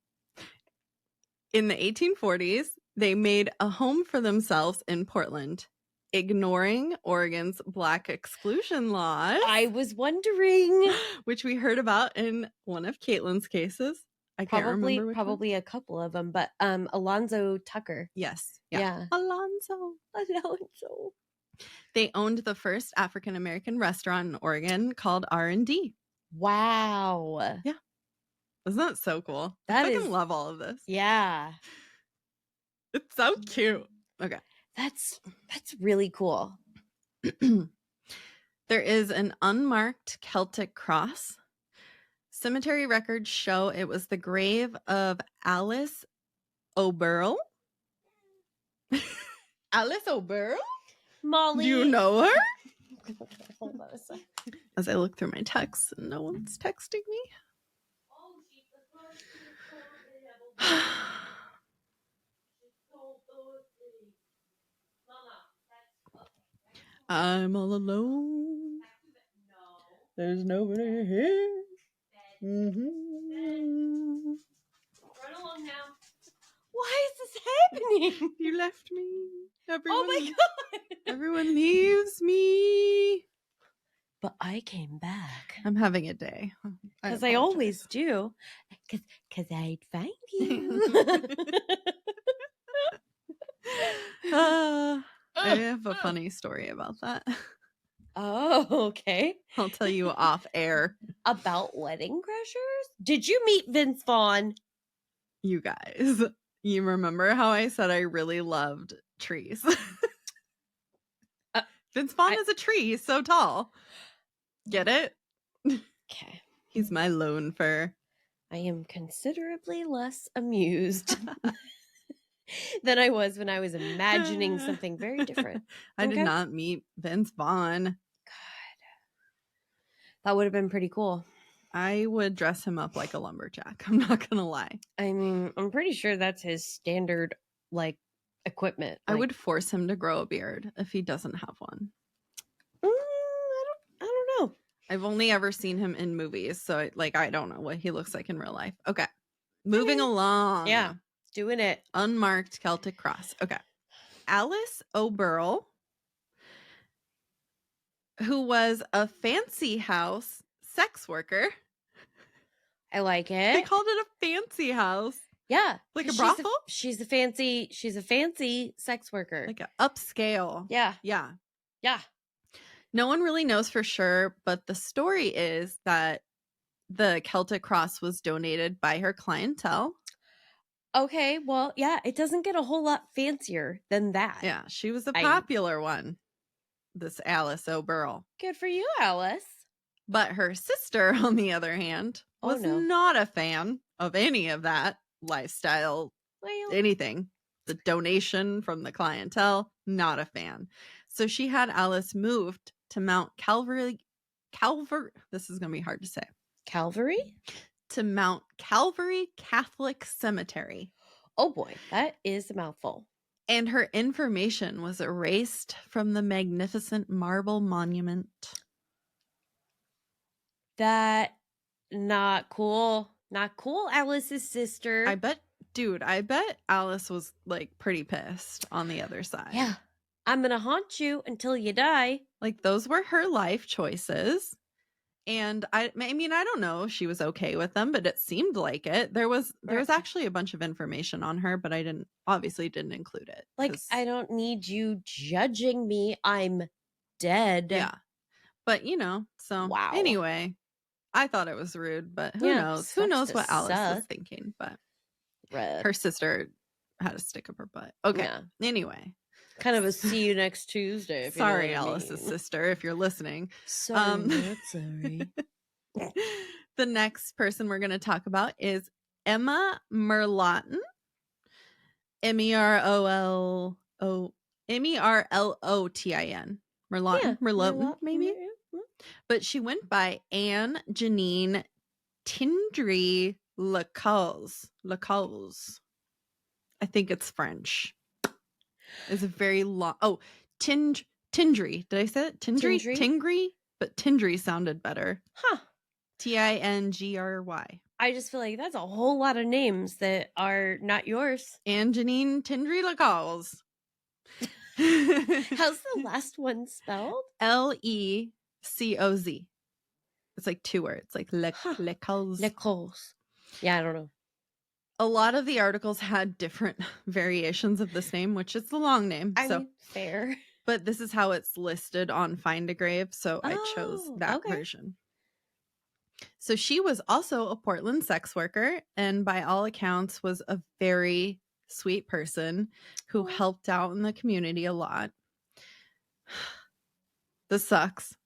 [SPEAKER 2] In the 1840s, they made a home for themselves in Portland, ignoring Oregon's black exclusion laws.
[SPEAKER 1] I was wondering.
[SPEAKER 2] Which we heard about in one of Caitlyn's cases. I can't remember which
[SPEAKER 1] probably
[SPEAKER 2] one.
[SPEAKER 1] a couple of them, but Alonzo Tucker.
[SPEAKER 2] Yes.
[SPEAKER 1] Yeah.
[SPEAKER 2] Alonzo. They owned the first African-American restaurant in Oregon called R&D.
[SPEAKER 1] Wow.
[SPEAKER 2] Yeah. Isn't that so cool?
[SPEAKER 1] That
[SPEAKER 2] I
[SPEAKER 1] is,
[SPEAKER 2] love all of this.
[SPEAKER 1] Yeah.
[SPEAKER 2] It's so cute. Okay.
[SPEAKER 1] That's really cool.
[SPEAKER 2] There is an unmarked Celtic cross. Cemetery records show it was the grave of Alice O'Burl. Alice O'Burl?
[SPEAKER 1] Molly.
[SPEAKER 2] Do you know her?
[SPEAKER 1] Hold on a second.
[SPEAKER 2] As I look through my texts and no one's texting me. I'm all alone. There's nobody here. Mm-hmm.
[SPEAKER 1] Run along now. Why is this happening?
[SPEAKER 2] You left me.
[SPEAKER 1] Oh my God.
[SPEAKER 2] Everyone leaves me.
[SPEAKER 1] But I came back.
[SPEAKER 2] I'm having a day.
[SPEAKER 1] Because I always do. Because I'd find you.
[SPEAKER 2] I have a funny story about that.
[SPEAKER 1] Oh, okay.
[SPEAKER 2] I'll tell you off air.
[SPEAKER 1] About wedding crashers? Did you meet Vince Vaughn?
[SPEAKER 2] You guys, you remember how I said I really loved trees? Vince Vaughn is a tree. He's so tall. Get it?
[SPEAKER 1] Okay.
[SPEAKER 2] He's my lone fir.
[SPEAKER 1] I am considerably less amused than I was when I was imagining something very different.
[SPEAKER 2] I did not meet Vince Vaughn.
[SPEAKER 1] God. That would have been pretty cool.
[SPEAKER 2] I would dress him up like a lumberjack. I'm not going to lie.
[SPEAKER 1] I mean, I'm pretty sure that's his standard, like, equipment.
[SPEAKER 2] I would force him to grow a beard if he doesn't have one.
[SPEAKER 1] I don't know.
[SPEAKER 2] I've only ever seen him in movies, so I don't know what he looks like in real life. Okay. Moving along.
[SPEAKER 1] Yeah. Doing it.
[SPEAKER 2] Unmarked Celtic cross. Okay. Alice O'Burl, who was a fancy house sex worker.
[SPEAKER 1] I like
[SPEAKER 2] They
[SPEAKER 1] it.
[SPEAKER 2] called it a fancy house.
[SPEAKER 1] Yeah.
[SPEAKER 2] Like a brothel?
[SPEAKER 1] She's a fancy sex worker.
[SPEAKER 2] Like an upscale.
[SPEAKER 1] Yeah.
[SPEAKER 2] Yeah.
[SPEAKER 1] Yeah.
[SPEAKER 2] No one really knows for sure, but the story is that the Celtic cross was donated by her clientele.
[SPEAKER 1] Okay, well, yeah, it doesn't get a whole lot fancier than that.
[SPEAKER 2] Yeah, she was a popular one, this Alice O'Burl.
[SPEAKER 1] Good for you, Alice.
[SPEAKER 2] But her sister, on the other hand, was not a fan of any of that lifestyle, anything. The donation from the clientele, not a fan. So she had Alice moved to Mount Calvary. This is going to be hard to say.
[SPEAKER 1] Calvary?
[SPEAKER 2] To Mount Calvary Catholic Cemetery.
[SPEAKER 1] Oh boy, that is a mouthful.
[SPEAKER 2] And her information was erased from the magnificent marble monument.
[SPEAKER 1] That not cool. Not cool, Alice's sister.
[SPEAKER 2] I bet Alice was pretty pissed on the other side.
[SPEAKER 1] Yeah. I'm going to haunt you until you die.
[SPEAKER 2] Those were her life choices. And I mean, I don't know if she was okay with them, but it seemed like it. There was actually a bunch of information on her, but I obviously didn't include it.
[SPEAKER 1] I don't need you judging me. I'm dead.
[SPEAKER 2] Yeah. But so
[SPEAKER 1] wow.
[SPEAKER 2] Anyway, I thought it was rude, but who knows? Who knows what Alice was thinking? But her sister had a stick up her butt. Okay. Yeah. Anyway.
[SPEAKER 1] Kind of a see you next Tuesday.
[SPEAKER 2] Sorry, Alice's sister, if you're listening.
[SPEAKER 1] Sorry, not sorry.
[SPEAKER 2] The next person we're going to talk about is Emma Merlotin. Merlotin.
[SPEAKER 1] Yeah.
[SPEAKER 2] Merlotin, maybe. But she went by Anne Janine Tindry Lacoz. I think it's French. It's a very long. Oh, Tindry. Did I say it?
[SPEAKER 1] Tindry?
[SPEAKER 2] Tingry? But Tindry sounded better.
[SPEAKER 1] Huh.
[SPEAKER 2] Tingry.
[SPEAKER 1] I just feel like that's a whole lot of names that are not yours.
[SPEAKER 2] Anne Janine Tindry Lacoz.
[SPEAKER 1] How's the last one spelled?
[SPEAKER 2] Lecoz. It's like 2 words, like Lecoz.
[SPEAKER 1] Lecoz. Yeah, I don't know.
[SPEAKER 2] A lot of the articles had different variations of this name, which is the long name.
[SPEAKER 1] I mean, fair.
[SPEAKER 2] But this is how it's listed on Find a Grave, so I chose that version. So she was also a Portland sex worker, and by all accounts was a very sweet person who helped out in the community a lot. This sucks.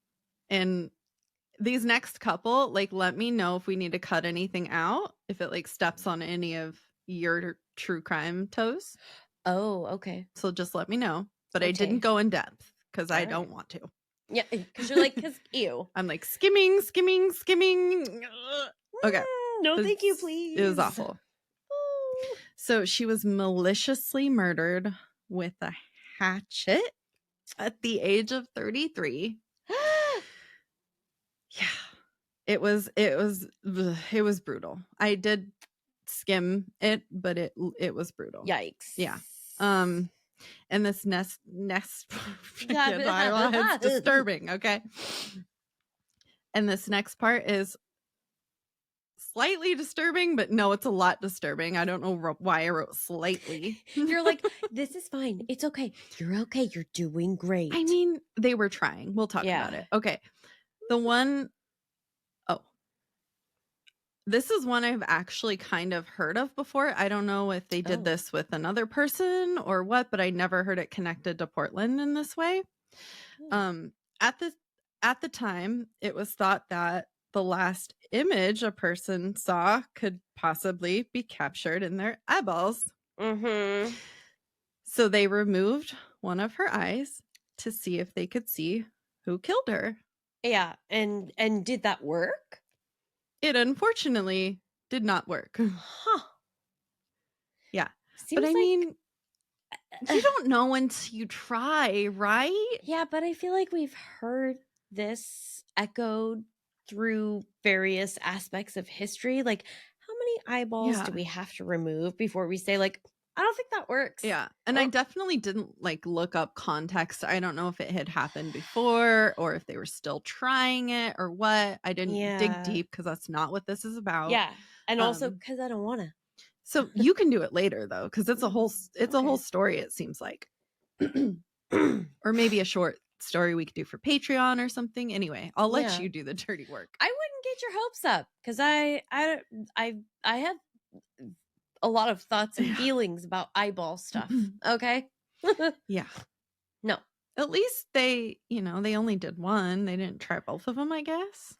[SPEAKER 2] And these next couple, like, let me know if we need to cut anything out, if it like steps on any of your true crime toes.
[SPEAKER 1] Oh, okay.
[SPEAKER 2] So just let me know. But I didn't go in depth because I don't want to.
[SPEAKER 1] Yeah, because you're like, because ew.
[SPEAKER 2] I'm like skimming. Okay.
[SPEAKER 1] No, thank you, please.
[SPEAKER 2] It was awful. So she was maliciously murdered with a hatchet at the age of 33. Yeah. It was brutal. I did skim it, but it was brutal.
[SPEAKER 1] Yikes.
[SPEAKER 2] Yeah. And this nest it's disturbing, okay? And this next part is slightly disturbing, but no, it's a lot disturbing. I don't know why I wrote slightly.
[SPEAKER 1] You're like, this is fine. It's okay. You're okay. You're doing great.
[SPEAKER 2] I mean, they were trying. We'll talk about it. Okay. This is one I've actually kind of heard of before. I don't know if they did this with another person or what, but I never heard it connected to Portland in this way. At the time, it was thought that the last image a person saw could possibly be captured in their eyeballs.
[SPEAKER 1] Mm-hmm.
[SPEAKER 2] So they removed one of her eyes to see if they could see who killed her.
[SPEAKER 1] Yeah, and did that work?
[SPEAKER 2] It unfortunately did not work.
[SPEAKER 1] Huh.
[SPEAKER 2] Yeah.
[SPEAKER 1] Seems
[SPEAKER 2] but I
[SPEAKER 1] like,
[SPEAKER 2] mean, you don't know until you try, right?
[SPEAKER 1] Yeah, but I feel like we've heard this echoed through various aspects of history. Like, how many eyeballs do we have to remove before we say, like, I don't think that works?
[SPEAKER 2] Yeah. And I definitely didn't like look up context. I don't know if it had happened before or if they were still trying it or what. I didn't dig deep because that's not what this is about.
[SPEAKER 1] Yeah. And also because I don't want to.
[SPEAKER 2] So you can do it later though, because it's a whole story, it seems like. Or maybe a short story we could do for Patreon or something. Anyway, I'll let you do the dirty work.
[SPEAKER 1] I wouldn't get your hopes up because I have a lot of thoughts and feelings about eyeball stuff. Okay.
[SPEAKER 2] Yeah.
[SPEAKER 1] No.
[SPEAKER 2] At least they only did one. They didn't try both of them, I guess.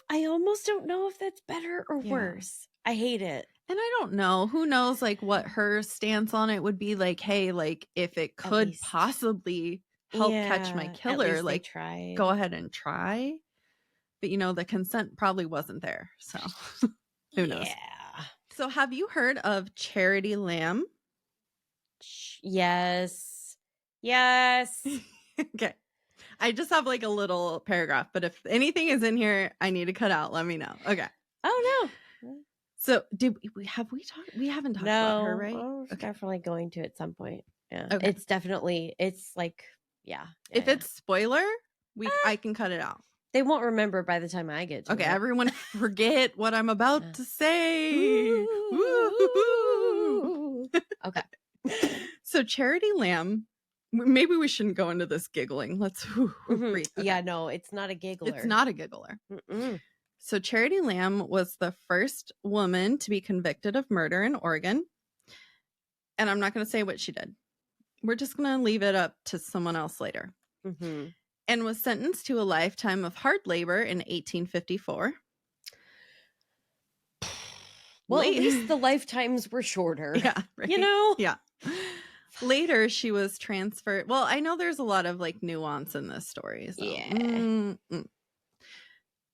[SPEAKER 1] I almost don't know if that's better or worse. I hate it.
[SPEAKER 2] And I don't know. Who knows like what her stance on it would be, like, hey, like if it could possibly help catch my killer, like go ahead and try. But the consent probably wasn't there. So who knows?
[SPEAKER 1] Yeah.
[SPEAKER 2] So have you heard of Charity Lamb?
[SPEAKER 1] Yes.
[SPEAKER 2] Okay. I just have like a little paragraph, but if anything is in here I need to cut out, let me know. Okay.
[SPEAKER 1] Oh no.
[SPEAKER 2] So we haven't talked about her, right?
[SPEAKER 1] We're definitely going to at some point. Yeah.
[SPEAKER 2] Okay.
[SPEAKER 1] It's like,
[SPEAKER 2] if it's spoiler, I can cut it out.
[SPEAKER 1] They won't remember by the time I get to it.
[SPEAKER 2] Okay, everyone forget what I'm about to say.
[SPEAKER 1] Okay.
[SPEAKER 2] So Charity Lamb, maybe we shouldn't go into this giggling. Let's breathe. Okay.
[SPEAKER 1] Yeah, no, it's not a giggler.
[SPEAKER 2] It's not a giggler. So Charity Lamb was the first woman to be convicted of murder in Oregon. And I'm not going to say what she did. We're just going to leave it up to someone else later. And was sentenced to a lifetime of hard labor in 1854.
[SPEAKER 1] Well, at least the lifetimes were shorter.
[SPEAKER 2] Yeah, right.
[SPEAKER 1] You know?
[SPEAKER 2] Yeah. Later, she was transferred. Well, I know there's a lot of like nuance in this story. So.
[SPEAKER 1] Yeah.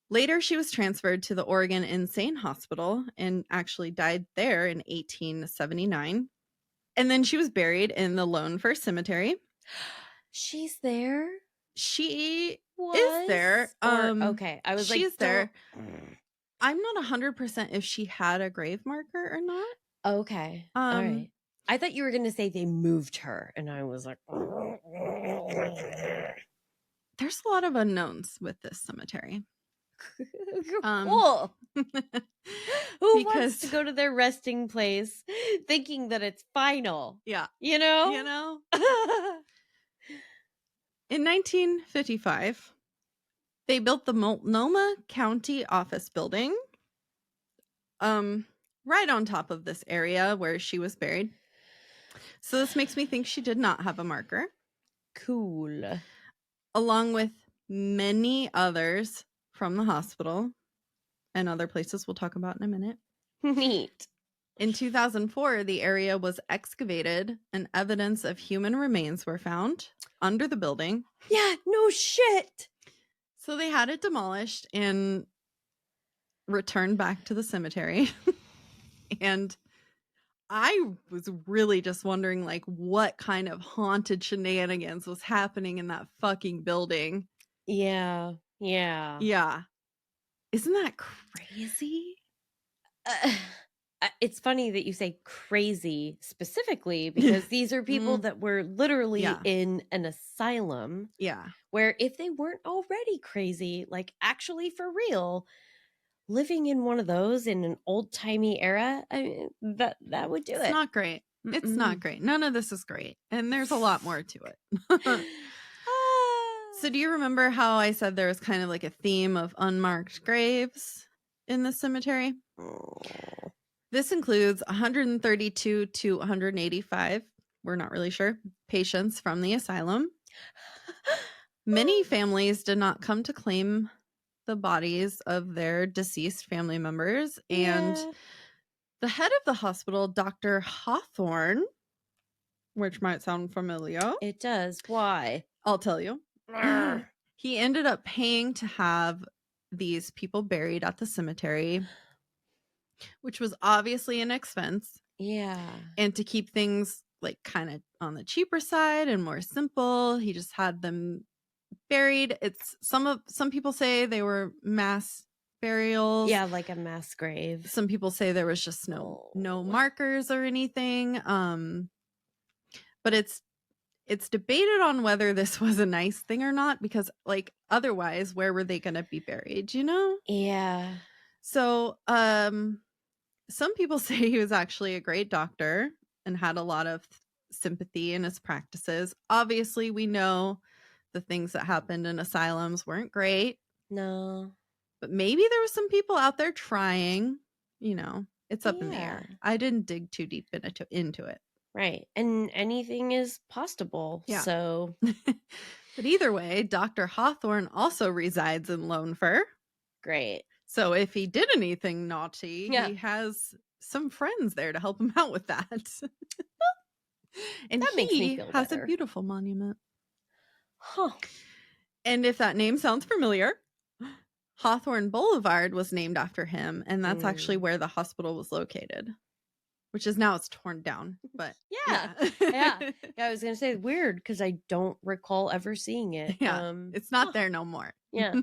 [SPEAKER 2] Later, she was transferred to the Oregon Insane Hospital and actually died there in 1879. And then she was buried in the Lone Fir Cemetery.
[SPEAKER 1] She's there?
[SPEAKER 2] She
[SPEAKER 1] Was?
[SPEAKER 2] is there.
[SPEAKER 1] Or, okay. I was like,
[SPEAKER 2] she's there. I'm not 100% if she had a grave marker or not.
[SPEAKER 1] Okay. All right. I thought you were going to say they moved her, and I was like,
[SPEAKER 2] there's a lot of unknowns with this cemetery.
[SPEAKER 1] cool. Who wants to go to their resting place thinking that it's final?
[SPEAKER 2] Yeah.
[SPEAKER 1] You know?
[SPEAKER 2] You know? In 1955, they built the Multnomah County Office Building right on top of this area where she was buried. So this makes me think she did not have a marker.
[SPEAKER 1] Cool.
[SPEAKER 2] Along with many others from the hospital and other places we'll talk about in a minute.
[SPEAKER 1] Neat.
[SPEAKER 2] In 2004, the area was excavated and evidence of human remains were found under the building.
[SPEAKER 1] Yeah, no shit.
[SPEAKER 2] So they had it demolished and returned back to the cemetery. And I was really just wondering, like, what kind of haunted shenanigans was happening in that fucking building.
[SPEAKER 1] Yeah. Yeah.
[SPEAKER 2] Yeah. Isn't that crazy?
[SPEAKER 1] It's funny that you say crazy specifically because these are people that were literally in an asylum.
[SPEAKER 2] Yeah.
[SPEAKER 1] Where if they weren't already crazy, like actually for real, living in one of those in an old-timey era, I mean, that would do it.
[SPEAKER 2] It's not great. It's not great. None of this is great. And there's a lot more to it. So do you remember how I said there was kind of like a theme of unmarked graves in the cemetery? This includes 132 to 185, we're not really sure, patients from the asylum. Many families did not come to claim the bodies of their deceased family members. And the head of the hospital, Dr. Hawthorne, which might sound familiar.
[SPEAKER 1] It does. Why?
[SPEAKER 2] I'll tell you. He ended up paying to have these people buried at the cemetery, which was obviously an expense.
[SPEAKER 1] Yeah.
[SPEAKER 2] And to keep things like kind of on the cheaper side and more simple, he just had them buried. It's some people say they were mass burials.
[SPEAKER 1] Yeah, like a mass grave.
[SPEAKER 2] Some people say there was just no markers or anything. But it's debated on whether this was a nice thing or not, because like otherwise where were they going to be buried, you know?
[SPEAKER 1] Yeah.
[SPEAKER 2] So some people say he was actually a great doctor and had a lot of sympathy in his practices. Obviously, we know the things that happened in asylums weren't great.
[SPEAKER 1] No.
[SPEAKER 2] But maybe there was some people out there trying, you know, it's up in the air. I didn't dig too deep into it.
[SPEAKER 1] Right. And anything is possible. Yeah. So.
[SPEAKER 2] But either way, Dr. Hawthorne also resides in Lone Fir.
[SPEAKER 1] Great.
[SPEAKER 2] So if he did anything naughty, he has some friends there to help him out with that. And that makes me feel has better. A beautiful monument.
[SPEAKER 1] Huh.
[SPEAKER 2] And if that name sounds familiar, Hawthorne Boulevard was named after him, and that's actually where the hospital was located, which is now it's torn down. But
[SPEAKER 1] yeah. I was gonna say weird because I don't recall ever seeing it.
[SPEAKER 2] Yeah, it's not there no more.
[SPEAKER 1] Yeah.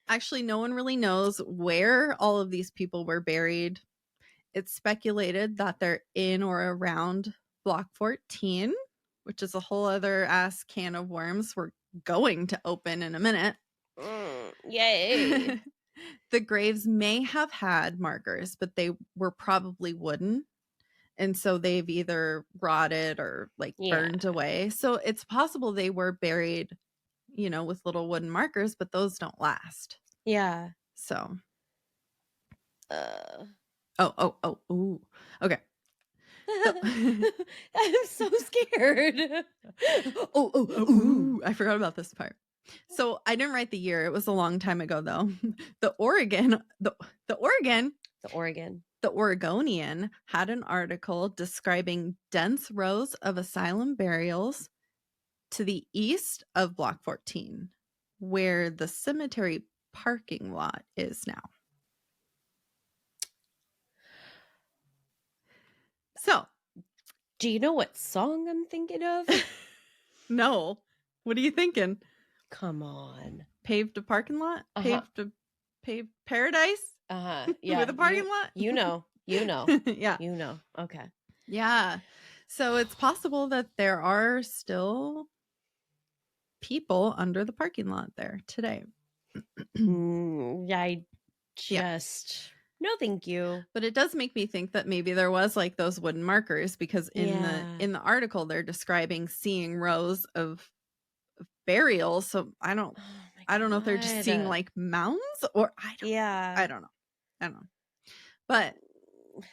[SPEAKER 2] Actually, no one really knows where all of these people were buried. It's speculated that they're in or around Block 14, which is a whole other ass can of worms we're going to open in a minute.
[SPEAKER 1] Yay.
[SPEAKER 2] The graves may have had markers, but they were probably wooden. And so they've either rotted or like burned away. So it's possible they were buried, you know, with little wooden markers, but those don't last.
[SPEAKER 1] Yeah.
[SPEAKER 2] So. Ooh. Okay. So,
[SPEAKER 1] I'm so scared.
[SPEAKER 2] Ooh. I forgot about this part. So I didn't write the year. It was a long time ago, though. The The Oregonian had an article describing dense rows of asylum burials to the east of Block 14, where the cemetery parking lot is now. So,
[SPEAKER 1] Do you know what song I'm thinking of?
[SPEAKER 2] no. What are you thinking?
[SPEAKER 1] Come on.
[SPEAKER 2] Paved a parking lot? Paved paradise?
[SPEAKER 1] Yeah.
[SPEAKER 2] With a parking lot?
[SPEAKER 1] You know.
[SPEAKER 2] Yeah.
[SPEAKER 1] You know. Okay.
[SPEAKER 2] Yeah. So it's possible that there are still people under the parking lot there today.
[SPEAKER 1] I just no thank you.
[SPEAKER 2] But it does make me think that maybe there was like those wooden markers, because in the article they're describing seeing rows of burials. So I don't know if they're just seeing like mounds, or I don't know. But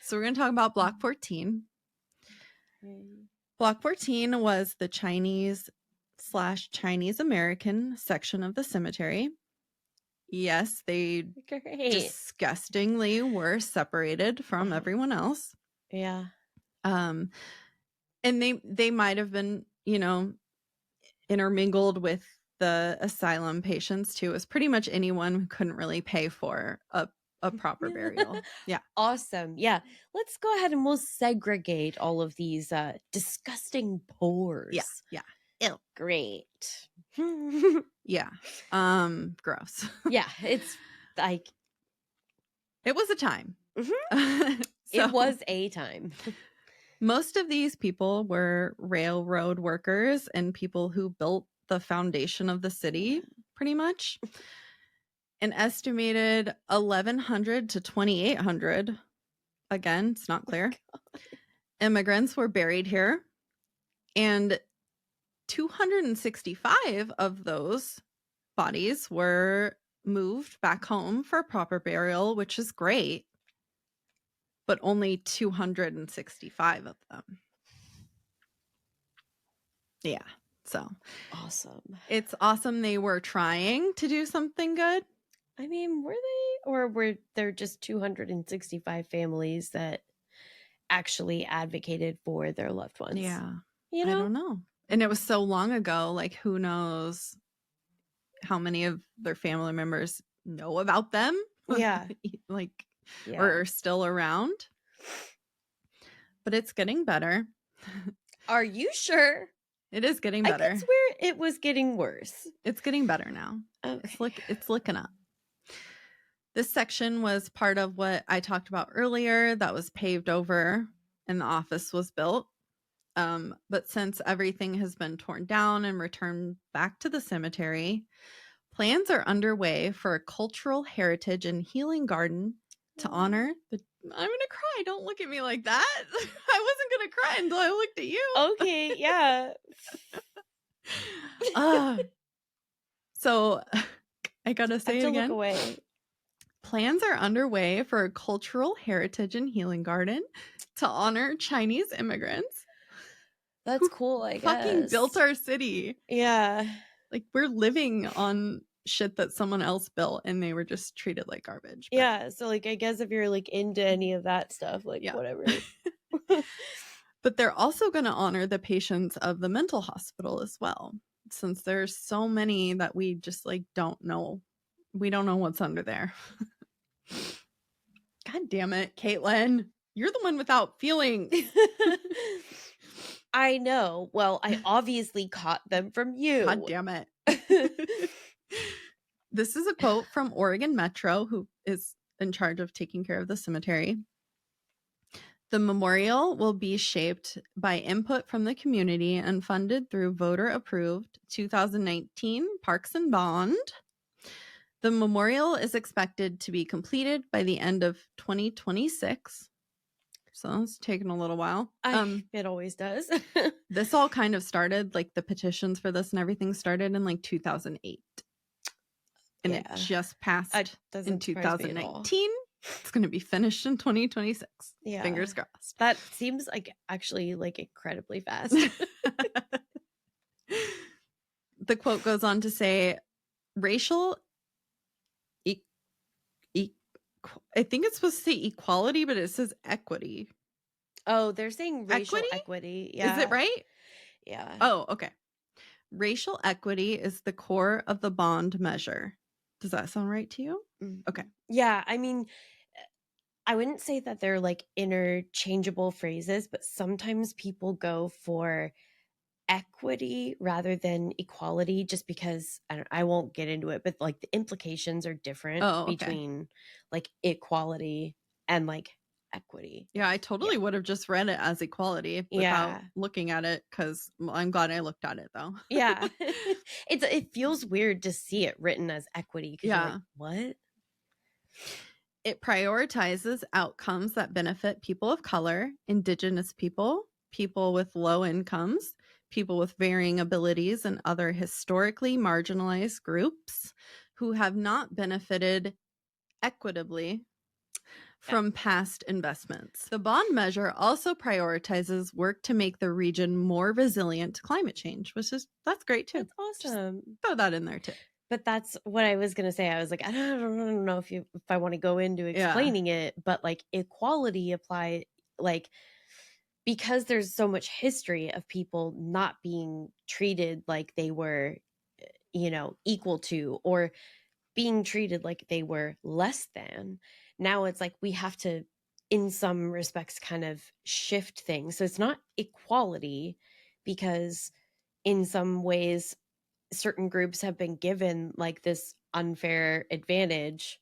[SPEAKER 2] so we're going to talk about Block 14. Block 14 was the Chinese/Chinese American section of the cemetery. Yes, they disgustingly were separated from everyone else.
[SPEAKER 1] Yeah.
[SPEAKER 2] And they might have been, intermingled with the asylum patients too. It was pretty much anyone who couldn't really pay for a proper burial. Yeah.
[SPEAKER 1] Awesome. Yeah. Let's go ahead and we'll segregate all of these disgusting pores.
[SPEAKER 2] Yeah. Ew.
[SPEAKER 1] Great.
[SPEAKER 2] Yeah. Gross.
[SPEAKER 1] Yeah. It's like
[SPEAKER 2] it was a time.
[SPEAKER 1] It was a time.
[SPEAKER 2] Most of these people were railroad workers and people who built the foundation of the city, pretty much. An estimated 1,100 to 2,800, again, it's not clear, immigrants were buried here. And 265 of those bodies were moved back home for proper burial, which is great. But only 265 of them. Yeah. So
[SPEAKER 1] awesome.
[SPEAKER 2] It's awesome they were trying to do something good.
[SPEAKER 1] I mean, were they? Or were there just 265 families that actually advocated for their loved ones?
[SPEAKER 2] Yeah.
[SPEAKER 1] You know?
[SPEAKER 2] I don't know. And it was so long ago, like who knows how many of their family members know about them?
[SPEAKER 1] Yeah.
[SPEAKER 2] Or are still around. But it's getting better.
[SPEAKER 1] Are you sure?
[SPEAKER 2] It is getting better.
[SPEAKER 1] I could swear it was getting worse.
[SPEAKER 2] It's getting better now. Okay. It's looking up. This section was part of what I talked about earlier that was paved over and the office was built. But since everything has been torn down and returned back to the cemetery, plans are underway for a cultural heritage and healing garden to honor the... I'm going to cry. Don't look at me like that. I wasn't going to cry until I looked at you.
[SPEAKER 1] Okay, yeah.
[SPEAKER 2] So I got to say it again.
[SPEAKER 1] Look away.
[SPEAKER 2] Plans are underway for a cultural heritage and healing garden to honor Chinese immigrants.
[SPEAKER 1] That's cool, I guess.
[SPEAKER 2] Fucking built our city.
[SPEAKER 1] Yeah.
[SPEAKER 2] Like, we're living on shit that someone else built and they were just treated like garbage.
[SPEAKER 1] But... yeah, so like I guess if you're like into any of that stuff, like whatever.
[SPEAKER 2] But they're also going to honor the patients of the mental hospital as well, since there's so many that we just like don't know. We don't know what's under there. God damn it, Caitlyn. You're the one without feelings.
[SPEAKER 1] I know. Well, I obviously caught them from you.
[SPEAKER 2] God damn it. This is a quote from Oregon Metro, who is in charge of taking care of the cemetery. The memorial will be shaped by input from the community and funded through voter-approved 2019 Parks and Bond. The memorial is expected to be completed by the end of 2026. So it's taken a little while.
[SPEAKER 1] It always does.
[SPEAKER 2] This all kind of started, like the petitions for this and everything started in like 2008. And it just passed in 2019. It's going to be finished in 2026. Yeah. Fingers crossed.
[SPEAKER 1] That seems like actually like incredibly fast.
[SPEAKER 2] The quote goes on to say, racial I think it's supposed to say equality, but it says equity.
[SPEAKER 1] Oh, they're saying racial
[SPEAKER 2] Equity?
[SPEAKER 1] equity.
[SPEAKER 2] Is it
[SPEAKER 1] Yeah.
[SPEAKER 2] right?
[SPEAKER 1] Yeah.
[SPEAKER 2] Oh, okay. Racial equity is the core of the bond measure. Does that sound right to you?
[SPEAKER 1] Mhm.
[SPEAKER 2] Okay.
[SPEAKER 1] Yeah, I mean, I wouldn't say that they're like interchangeable phrases, but sometimes people go for equity rather than equality just because I won't get into it, but like the implications are different
[SPEAKER 2] Oh, okay.
[SPEAKER 1] between like equality and like equity.
[SPEAKER 2] Yeah, I
[SPEAKER 1] Yeah.
[SPEAKER 2] totally would have just read it as equality without
[SPEAKER 1] Yeah.
[SPEAKER 2] looking at it because I'm glad I looked at it though.
[SPEAKER 1] Yeah. It feels weird to see it written as equity because you're like,
[SPEAKER 2] Yeah.
[SPEAKER 1] what?
[SPEAKER 2] It prioritizes outcomes that benefit people of color, indigenous people, people with low incomes, people with varying abilities, and other historically marginalized groups who have not benefited equitably
[SPEAKER 1] Yeah.
[SPEAKER 2] from past investments. The bond measure also prioritizes work to make the region more resilient to climate change, which is that's great too.
[SPEAKER 1] That's
[SPEAKER 2] Just
[SPEAKER 1] awesome.
[SPEAKER 2] throw that in there too.
[SPEAKER 1] But that's what I was gonna say. I was like, I don't know if I want to go into
[SPEAKER 2] Yeah.
[SPEAKER 1] explaining it, but like equality apply like because there's so much history of people not being treated like they were, equal to or being treated like they were less than. Now it's like we have to, in some respects, kind of shift things. So it's not equality because in some ways certain groups have been given like this unfair advantage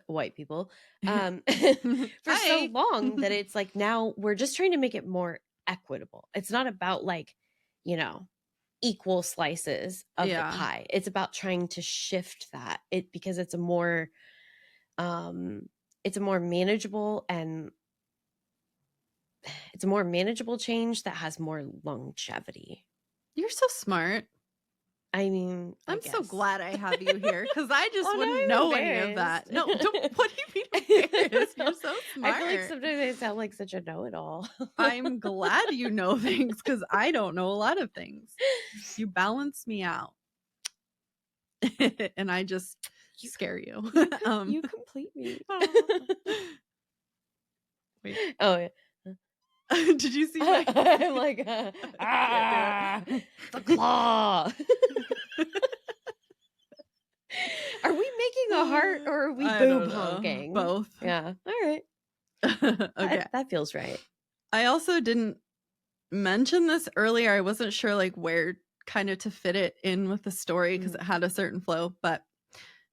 [SPEAKER 1] white people for so
[SPEAKER 2] Hi.
[SPEAKER 1] long that it's like now we're just trying to make it more equitable. It's not about like you know equal slices of the
[SPEAKER 2] Yeah.
[SPEAKER 1] pie. It's about trying to shift that it because um it's a more manageable and it's a more manageable change that has more longevity.
[SPEAKER 2] You're so smart.
[SPEAKER 1] I mean, I
[SPEAKER 2] I'm so
[SPEAKER 1] guess.
[SPEAKER 2] glad I have you here because I just
[SPEAKER 1] Oh,
[SPEAKER 2] wouldn't
[SPEAKER 1] now I'm
[SPEAKER 2] know any of
[SPEAKER 1] embarrassed.
[SPEAKER 2] that. No, don't. What do you mean embarrassed? You're so
[SPEAKER 1] I feel like
[SPEAKER 2] smart.
[SPEAKER 1] sometimes I sound like such a know-it-all.
[SPEAKER 2] I'm glad you know things because I don't know a lot of things. You balance me out, and I just
[SPEAKER 1] You,
[SPEAKER 2] scare you.
[SPEAKER 1] you complete me.
[SPEAKER 2] Wait,
[SPEAKER 1] Oh yeah.
[SPEAKER 2] did you see my?
[SPEAKER 1] I'm like,
[SPEAKER 2] I can't do
[SPEAKER 1] the
[SPEAKER 2] it.
[SPEAKER 1] claw. Are we making a heart or are we
[SPEAKER 2] I
[SPEAKER 1] boob
[SPEAKER 2] don't know.
[SPEAKER 1] honking?
[SPEAKER 2] Both.
[SPEAKER 1] Yeah. All right.
[SPEAKER 2] Okay.
[SPEAKER 1] That feels right.
[SPEAKER 2] I also didn't mention this earlier. I wasn't sure like where kind of to fit it in with the story because it had a certain flow, but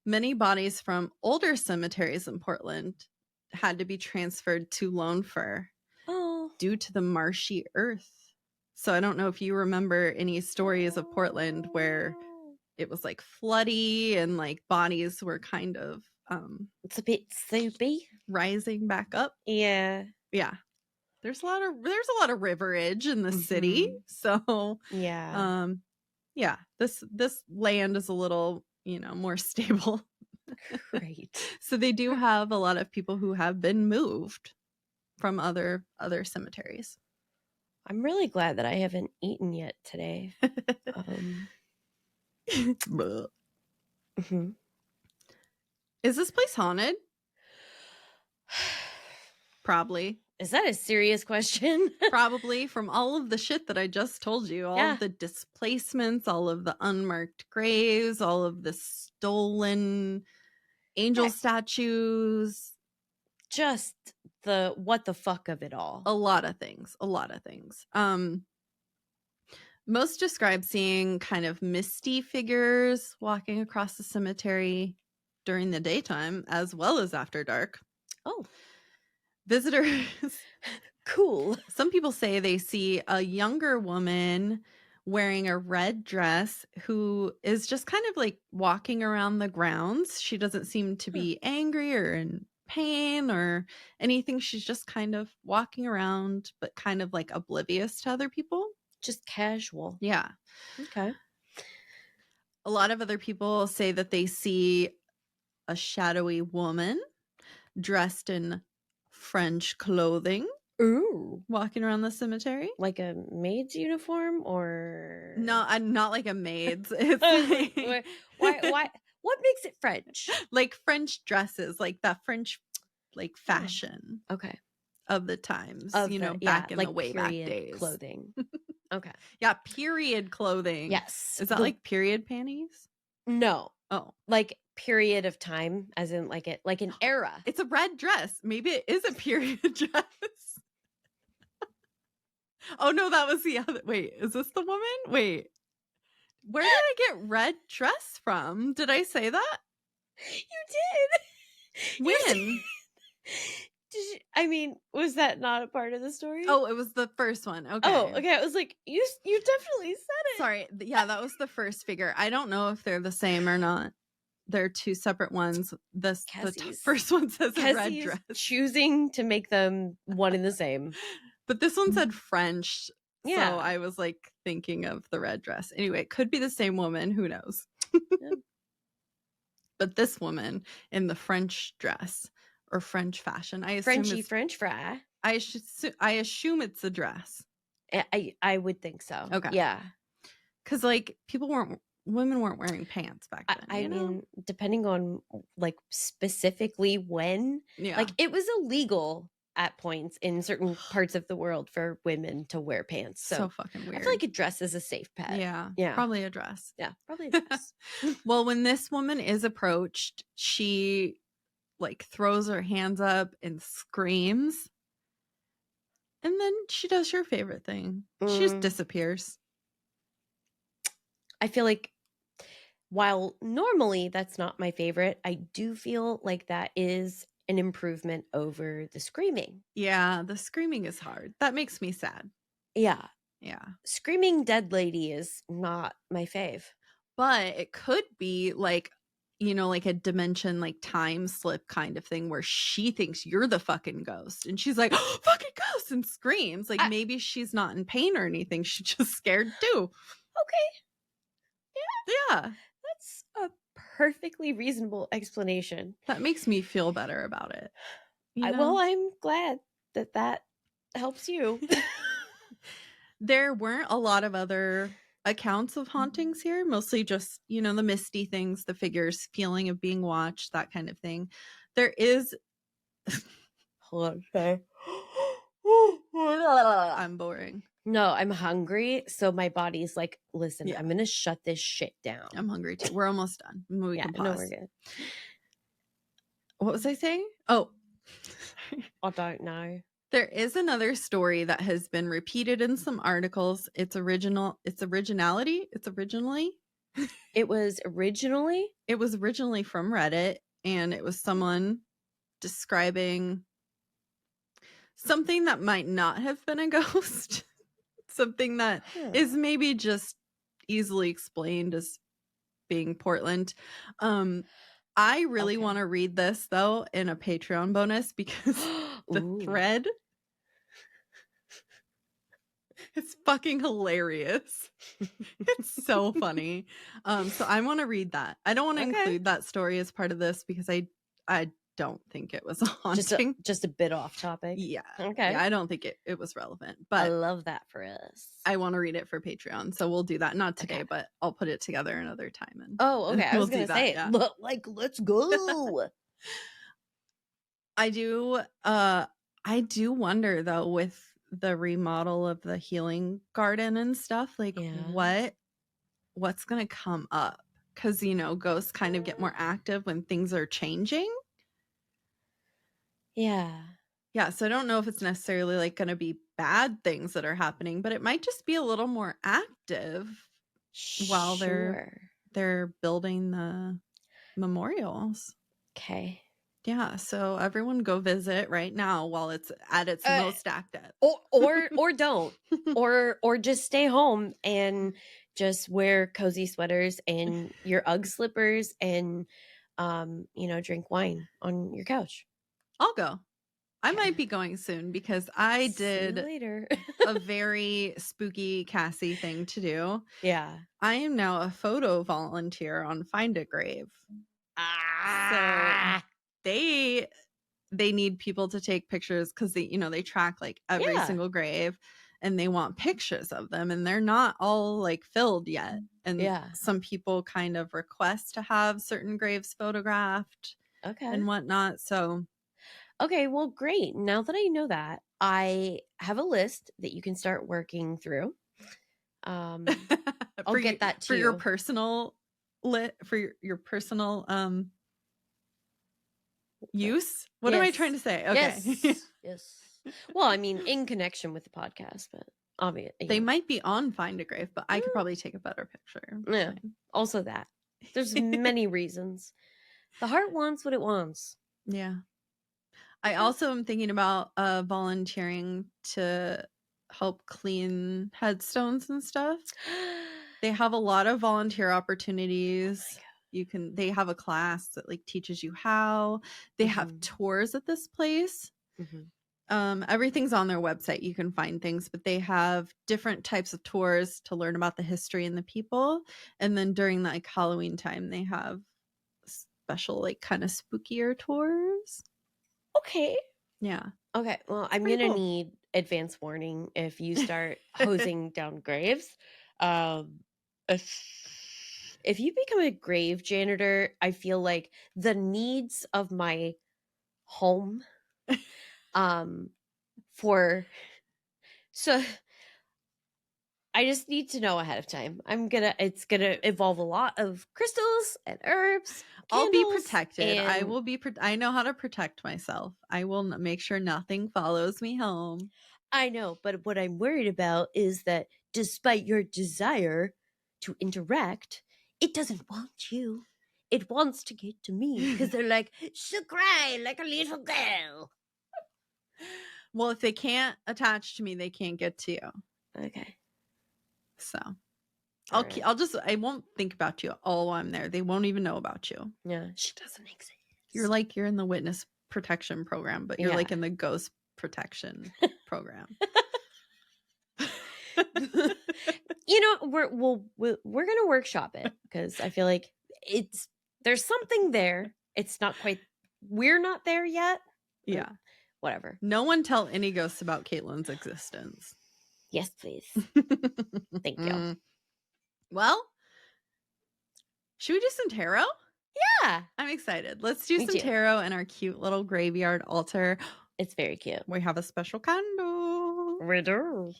[SPEAKER 2] many bodies from older cemeteries in Portland had to be transferred to Lone Fir
[SPEAKER 1] Oh.
[SPEAKER 2] due to the marshy earth. So I don't know if you remember any stories of Portland where it was like floody and like bodies were kind of
[SPEAKER 1] It's a bit soupy.
[SPEAKER 2] rising back up.
[SPEAKER 1] Yeah.
[SPEAKER 2] Yeah. There's a lot of riverage in the city. So
[SPEAKER 1] Yeah.
[SPEAKER 2] yeah, this land is a little, more stable.
[SPEAKER 1] Great.
[SPEAKER 2] So they do have a lot of people who have been moved from other cemeteries.
[SPEAKER 1] I'm really glad that I haven't eaten yet today. Mhm.
[SPEAKER 2] Is this place haunted? Probably.
[SPEAKER 1] Is that a serious question?
[SPEAKER 2] Probably from all of the shit that I just told you, all
[SPEAKER 1] Yeah.
[SPEAKER 2] of the displacements, all of the unmarked graves, all of the stolen angel
[SPEAKER 1] Yeah.
[SPEAKER 2] statues,
[SPEAKER 1] Just the what the fuck of it all.
[SPEAKER 2] a lot of things. Most describe seeing kind of misty figures walking across the cemetery during the daytime as well as after dark.
[SPEAKER 1] Oh,
[SPEAKER 2] Visitors,
[SPEAKER 1] cool.
[SPEAKER 2] some people say they see a younger woman wearing a red dress who is just kind of like walking around the grounds. She doesn't seem to be angry or in pain or anything. She's just kind of walking around, but kind of like oblivious to other people.
[SPEAKER 1] Just casual.
[SPEAKER 2] Yeah.
[SPEAKER 1] Okay.
[SPEAKER 2] A lot of other people say that they see a shadowy woman dressed in French clothing
[SPEAKER 1] Ooh.
[SPEAKER 2] walking around the cemetery.
[SPEAKER 1] Like a maid's uniform or
[SPEAKER 2] No, I'm not like a maid's. It's
[SPEAKER 1] I was like,
[SPEAKER 2] like
[SPEAKER 1] why what makes it French?
[SPEAKER 2] like French dresses, like that French like fashion
[SPEAKER 1] Okay.
[SPEAKER 2] of the times,
[SPEAKER 1] Of the
[SPEAKER 2] back in the
[SPEAKER 1] like
[SPEAKER 2] way back
[SPEAKER 1] period
[SPEAKER 2] days.
[SPEAKER 1] clothing. Okay.
[SPEAKER 2] Yeah, period clothing.
[SPEAKER 1] Yes.
[SPEAKER 2] Is that like period panties?
[SPEAKER 1] No.
[SPEAKER 2] Oh,
[SPEAKER 1] Like period of time, as in like an era.
[SPEAKER 2] it's a red dress. Maybe it is a period dress. Oh no, that was the other. Wait, is this the woman? Wait, where did I get red dress from? Did I say that?
[SPEAKER 1] You did. You
[SPEAKER 2] When?
[SPEAKER 1] did. I mean, was that not a part of the story?
[SPEAKER 2] Oh, it was the first one. Okay.
[SPEAKER 1] Oh, okay. I was like, you definitely said it.
[SPEAKER 2] Sorry. Yeah, that was the first figure. I don't know if they're the same or not. They're two separate ones. The first one says a red dress.
[SPEAKER 1] Choosing to make them one and the same.
[SPEAKER 2] But this one said French.
[SPEAKER 1] Yeah.
[SPEAKER 2] So I was like thinking of the red dress. Anyway, it could be the same woman. Who knows?
[SPEAKER 1] Yeah.
[SPEAKER 2] But this woman in the French dress or French fashion, I assume
[SPEAKER 1] Frenchy French fry.
[SPEAKER 2] I assume it's a dress.
[SPEAKER 1] I would think so.
[SPEAKER 2] Okay.
[SPEAKER 1] Yeah.
[SPEAKER 2] Because like women weren't wearing pants back then.
[SPEAKER 1] I mean, depending on like specifically when, like it was illegal at points in certain parts of the world for women to wear pants. So
[SPEAKER 2] fucking weird.
[SPEAKER 1] I feel like a dress is a safe bet.
[SPEAKER 2] Yeah.
[SPEAKER 1] Yeah.
[SPEAKER 2] Probably a dress.
[SPEAKER 1] Yeah. Probably a dress.
[SPEAKER 2] Well, when this woman is approached, she like throws her hands up and screams. And then she does your favorite thing. She just disappears.
[SPEAKER 1] I feel like while normally that's not my favorite, I do feel like that is an improvement over the screaming.
[SPEAKER 2] Yeah, the screaming is hard. That makes me sad.
[SPEAKER 1] Yeah.
[SPEAKER 2] Yeah.
[SPEAKER 1] Screaming dead lady is not my fave.
[SPEAKER 2] But it could be like, like a dimension, like time slip kind of thing where she thinks you're the fucking ghost. And she's like, oh, fucking ghost, and screams. Like maybe she's not in pain or anything. She's just scared too.
[SPEAKER 1] Okay.
[SPEAKER 2] Yeah.
[SPEAKER 1] That's a perfectly reasonable explanation.
[SPEAKER 2] That makes me feel better about it.
[SPEAKER 1] Well, I'm glad that helps you.
[SPEAKER 2] There weren't a lot of other accounts of hauntings here, mostly just, the misty things, the figures, feeling of being watched, that kind of thing. There is...
[SPEAKER 1] Hold on, okay.
[SPEAKER 2] I'm boring.
[SPEAKER 1] No, I'm hungry, so my body's like, listen, I'm gonna shut this shit down.
[SPEAKER 2] I'm hungry too. We're almost done. We can pause.
[SPEAKER 1] No, we're good.
[SPEAKER 2] What was I saying? Oh.
[SPEAKER 1] I don't know.
[SPEAKER 2] There is another story that has been repeated in some articles. It was originally.
[SPEAKER 1] It was originally
[SPEAKER 2] from Reddit, and it was someone describing something that might not have been a ghost. Something that is maybe just easily explained as being Portland. I really want to read this though in a Patreon bonus because the thread is fucking hilarious. It's so funny. So I want to read that. I don't want to include that story as part of this because I don't think it was a haunting.
[SPEAKER 1] Just a bit off topic.
[SPEAKER 2] Yeah.
[SPEAKER 1] Okay.
[SPEAKER 2] Yeah, I don't think it was relevant. But
[SPEAKER 1] I love that for us.
[SPEAKER 2] I want to read it for Patreon. So we'll do that. Not today, but I'll put it together another time. And
[SPEAKER 1] okay. I was
[SPEAKER 2] we'll
[SPEAKER 1] gonna say
[SPEAKER 2] yeah.
[SPEAKER 1] let's go.
[SPEAKER 2] I do wonder though, with the remodel of the healing garden and stuff, like what's gonna come up? Because ghosts kind of get more active when things are changing. Yeah, so I don't know if it's necessarily like going to be bad things that are happening, but it might just be a little more active while they're building the memorials.
[SPEAKER 1] Okay.
[SPEAKER 2] Yeah, so everyone go visit right now while it's at its most active.
[SPEAKER 1] Or don't. or just stay home and just wear cozy sweaters and your Ugg slippers and drink wine on your couch.
[SPEAKER 2] I'll go. I might be going soon because I did
[SPEAKER 1] later.
[SPEAKER 2] a very spooky Cassie thing to do.
[SPEAKER 1] Yeah.
[SPEAKER 2] I am now a photo volunteer on Find a Grave. So they need people to take pictures because they track like every single grave and they want pictures of them, and they're not all like filled yet. And some people kind of request to have certain graves photographed and whatnot. So
[SPEAKER 1] Okay, well, great. Now that I know that, I have a list that you can start working through. I'll get that
[SPEAKER 2] for
[SPEAKER 1] to
[SPEAKER 2] your
[SPEAKER 1] you.
[SPEAKER 2] personal for your personal use. What am I trying to say? Okay.
[SPEAKER 1] Yes. Well, I mean, in connection with the podcast, but obviously,
[SPEAKER 2] They might be on Find a Grave, but I could probably take a better picture.
[SPEAKER 1] yeah. Also, that there's many reasons. The heart wants what it wants.
[SPEAKER 2] Yeah. I also am thinking about volunteering to help clean headstones and stuff. They have a lot of volunteer opportunities. They have a class that like teaches you how. They have tours at this place. Everything's on their website. You can find things, but they have different types of tours to learn about the history and the people. And then during like Halloween time, they have special like kind of spookier tours.
[SPEAKER 1] Okay.
[SPEAKER 2] Yeah.
[SPEAKER 1] Okay. Well, I'm gonna need advance warning if you start hosing down graves. If you become a grave janitor, I feel like the needs of my home for so I just need to know ahead of time. It's gonna involve a lot of crystals and herbs.
[SPEAKER 2] I'll be
[SPEAKER 1] Candles,
[SPEAKER 2] protected. I will be. I know how to protect myself. I will make sure nothing follows me home.
[SPEAKER 1] I know, but what I'm worried about is that despite your desire to interact, it doesn't want you. It wants to get to me because they're like, she'll cry like a little girl.
[SPEAKER 2] Well, if they can't attach to me, they can't get to you.
[SPEAKER 1] Okay.
[SPEAKER 2] So I won't think about you all while I'm there. They won't even know about you.
[SPEAKER 1] Yeah, she doesn't exist.
[SPEAKER 2] You're in the witness protection program, but you're like in the ghost protection program.
[SPEAKER 1] You know, we're gonna workshop it because I feel like there's something there. It's not quite. We're not there yet.
[SPEAKER 2] Yeah.
[SPEAKER 1] Whatever.
[SPEAKER 2] No one tell any ghosts about Caitlyn's existence.
[SPEAKER 1] Yes, please. Thank you.
[SPEAKER 2] Well, should we do some tarot?
[SPEAKER 1] Yeah.
[SPEAKER 2] I'm excited. Let's do some tarot in our cute little graveyard altar.
[SPEAKER 1] It's very cute.
[SPEAKER 2] We have a special candle.
[SPEAKER 1] We do.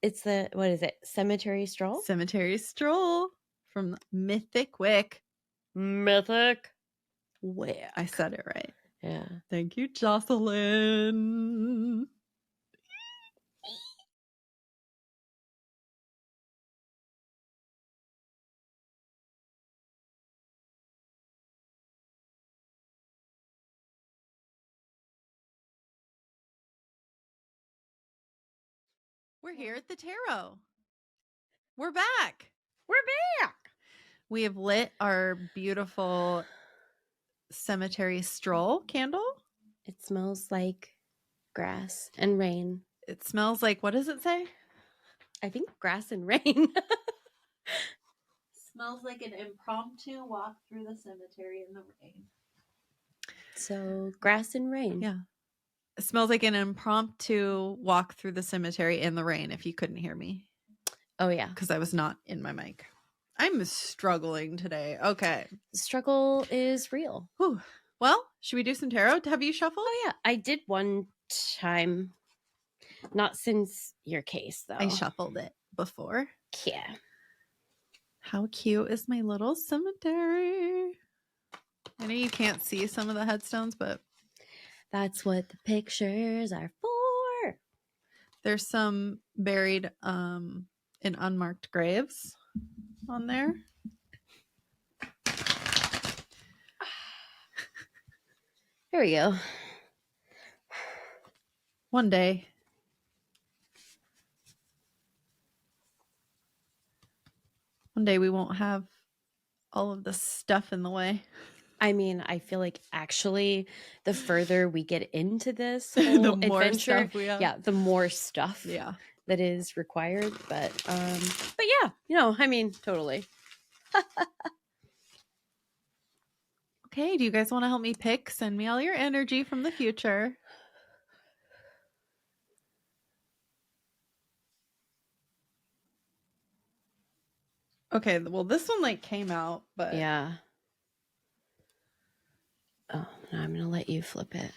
[SPEAKER 1] Is that what is it? Cemetery Stroll?
[SPEAKER 2] Cemetery Stroll from Mythic Wick.
[SPEAKER 1] Mythic Wick.
[SPEAKER 2] I said it right.
[SPEAKER 1] Yeah.
[SPEAKER 2] Thank you, Jocelyn. We're here at the tarot. We're back. We have lit our beautiful cemetery stroll candle.
[SPEAKER 1] It smells like grass and rain.
[SPEAKER 2] It smells like, what does it say?
[SPEAKER 1] I think grass and rain.
[SPEAKER 2] Smells like an impromptu walk through the cemetery in the rain.
[SPEAKER 1] So, grass and rain.
[SPEAKER 2] Yeah. It smells like an impromptu walk through the cemetery in the rain, if you couldn't hear me.
[SPEAKER 1] Oh, yeah.
[SPEAKER 2] Because I was not in my mic. I'm struggling today. Okay.
[SPEAKER 1] The struggle is real.
[SPEAKER 2] Whew. Well, should we do some tarot? Have you shuffled?
[SPEAKER 1] Oh, yeah. I did one time. Not since your case, though.
[SPEAKER 2] I shuffled it before.
[SPEAKER 1] Yeah.
[SPEAKER 2] How cute is my little cemetery? I know you can't see some of the headstones, but
[SPEAKER 1] that's what the pictures are for.
[SPEAKER 2] There's some buried in unmarked graves on there.
[SPEAKER 1] There we go.
[SPEAKER 2] One day we won't have all of this stuff in the way.
[SPEAKER 1] I mean, I feel like actually the further we get into this whole
[SPEAKER 2] the more
[SPEAKER 1] adventure,
[SPEAKER 2] stuff we have.
[SPEAKER 1] Yeah, the more stuff that is required. But yeah, I mean, totally.
[SPEAKER 2] Okay, do you guys want to help me pick? Send me all your energy from the future. Okay, well, this one came out, but
[SPEAKER 1] yeah. Oh I'm going to let you flip it.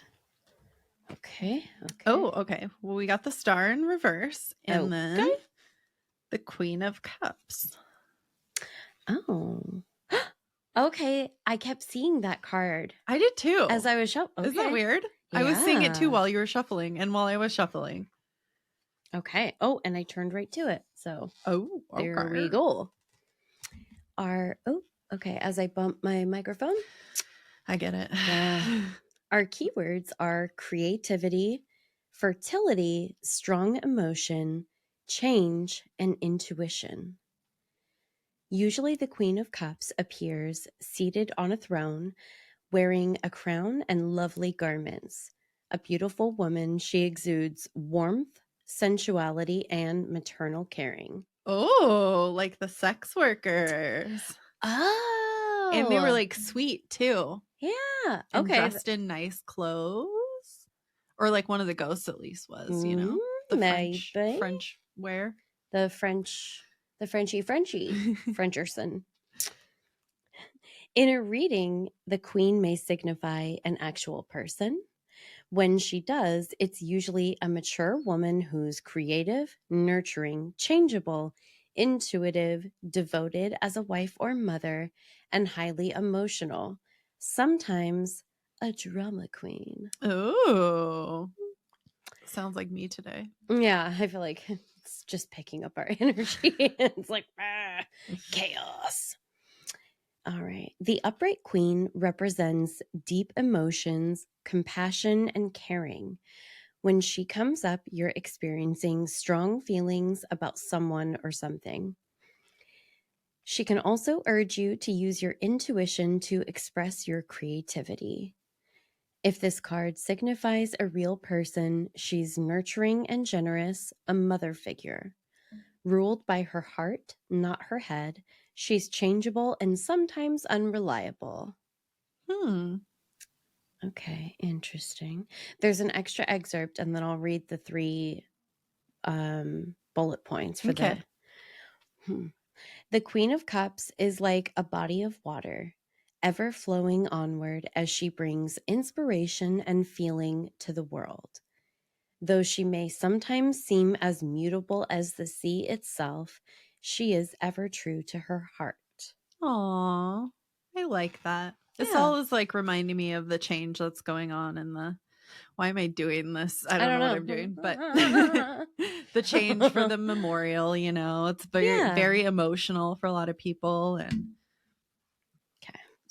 [SPEAKER 1] Okay.
[SPEAKER 2] Oh, okay. Well, we got the star in reverse and then
[SPEAKER 1] Okay.
[SPEAKER 2] the Queen of Cups.
[SPEAKER 1] Oh. Okay. I kept seeing that card
[SPEAKER 2] I did too.
[SPEAKER 1] as I was shuffling. Okay.
[SPEAKER 2] Isn't that weird? I was seeing it too while you were shuffling and while I was shuffling.
[SPEAKER 1] Okay. Oh, and I turned right to it. So there we go. Okay. As I bump my microphone.
[SPEAKER 2] I get it.
[SPEAKER 1] Our keywords are creativity, fertility, strong emotion, change, and intuition. Usually the Queen of Cups appears seated on a throne, wearing a crown and lovely garments. A beautiful woman, she exudes warmth, sensuality, and maternal caring.
[SPEAKER 2] Oh, like the sex workers.
[SPEAKER 1] Oh.
[SPEAKER 2] And they were like sweet too.
[SPEAKER 1] Yeah.
[SPEAKER 2] And
[SPEAKER 1] Okay.
[SPEAKER 2] dressed in nice clothes. Or like one of the ghosts at least was, you know. The French wear.
[SPEAKER 1] The Frenchy Frencherson. In a reading, the queen may signify an actual person. When she does, it's usually a mature woman who's creative, nurturing, changeable, intuitive, devoted as a wife or mother, and highly emotional. Sometimes a drama queen.
[SPEAKER 2] Oh. Sounds like me today.
[SPEAKER 1] Yeah, I feel like it's just picking up our energy. It's like, chaos. All right. The upright queen represents deep emotions, compassion, and caring. When she comes up, you're experiencing strong feelings about someone or something. She can also urge you to use your intuition to express your creativity. If this card signifies a real person, she's nurturing and generous, a mother figure. Ruled by her heart, not her head, she's changeable and sometimes unreliable. Okay, interesting. There's an extra excerpt, and then I'll read the 3 bullet points for the. The Queen of Cups is like a body of water, ever flowing onward as she brings inspiration and feeling to the world. Though she may sometimes seem as mutable as the sea itself, she is ever true to her heart.
[SPEAKER 2] Aw, I like that. This all is like reminding me of the change that's going on in the. Why am I doing this? I don't know what I'm doing, but the change for the memorial, you know, it's very emotional for a lot of people. And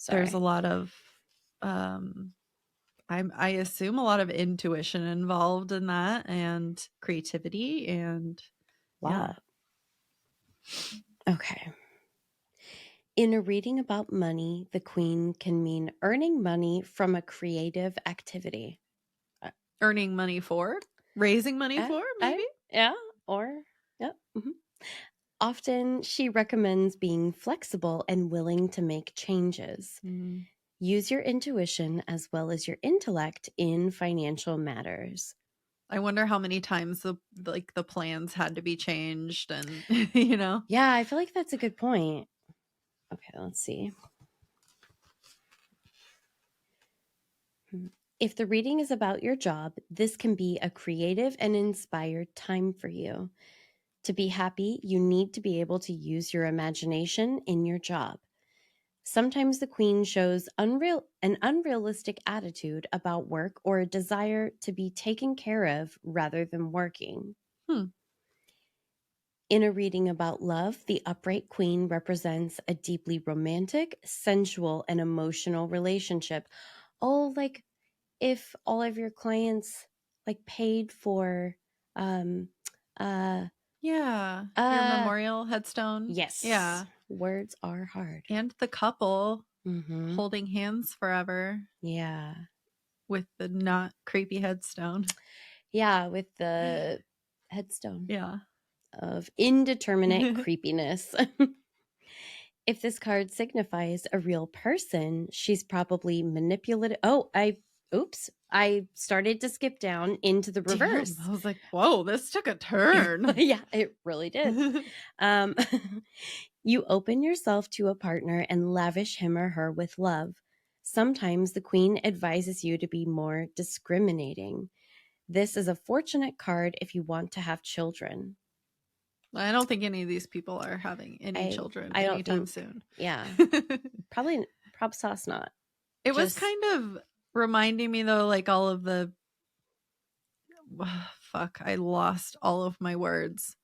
[SPEAKER 2] there's a lot of, I assume a lot of intuition involved in that and creativity and
[SPEAKER 1] yeah. Okay. In a reading about money, the queen can mean earning money from a creative activity.
[SPEAKER 2] Earning money for? Raising money for, maybe?
[SPEAKER 1] Yeah, or, yep. Mm-hmm. Often she recommends being flexible and willing to make changes. Use your intuition as well as your intellect in financial matters.
[SPEAKER 2] I wonder how many times the plans had to be changed and, you know?
[SPEAKER 1] Yeah, I feel like that's a good point. Okay, let's see. If the reading is about your job, this can be a creative and inspired time for you. To be happy, you need to be able to use your imagination in your job. Sometimes the queen shows an unrealistic attitude about work or a desire to be taken care of rather than working. In a reading about love, the upright queen represents a deeply romantic, sensual, and emotional relationship. Oh, like if all of your clients like paid for
[SPEAKER 2] your memorial headstone.
[SPEAKER 1] Yes.
[SPEAKER 2] Yeah.
[SPEAKER 1] Words are hard.
[SPEAKER 2] And the couple holding hands forever.
[SPEAKER 1] Yeah.
[SPEAKER 2] With the not creepy headstone.
[SPEAKER 1] Yeah, with the headstone.
[SPEAKER 2] Yeah.
[SPEAKER 1] Of indeterminate creepiness. If this card signifies a real person, she's probably manipulative. I started to skip down into the reverse.
[SPEAKER 2] Damn, I was like, whoa, this took a turn.
[SPEAKER 1] Yeah, it really did. You open yourself to a partner and lavish him or her with love. Sometimes the queen advises you to be more discriminating. This is a fortunate card if you want to have children.
[SPEAKER 2] I don't think any of these people are having any
[SPEAKER 1] I
[SPEAKER 2] children
[SPEAKER 1] I don't
[SPEAKER 2] anytime
[SPEAKER 1] think,
[SPEAKER 2] soon.
[SPEAKER 1] yeah, probably prob sauce not.
[SPEAKER 2] It was
[SPEAKER 1] Just
[SPEAKER 2] kind of reminding me though, like all of the fuck, I lost all of my words.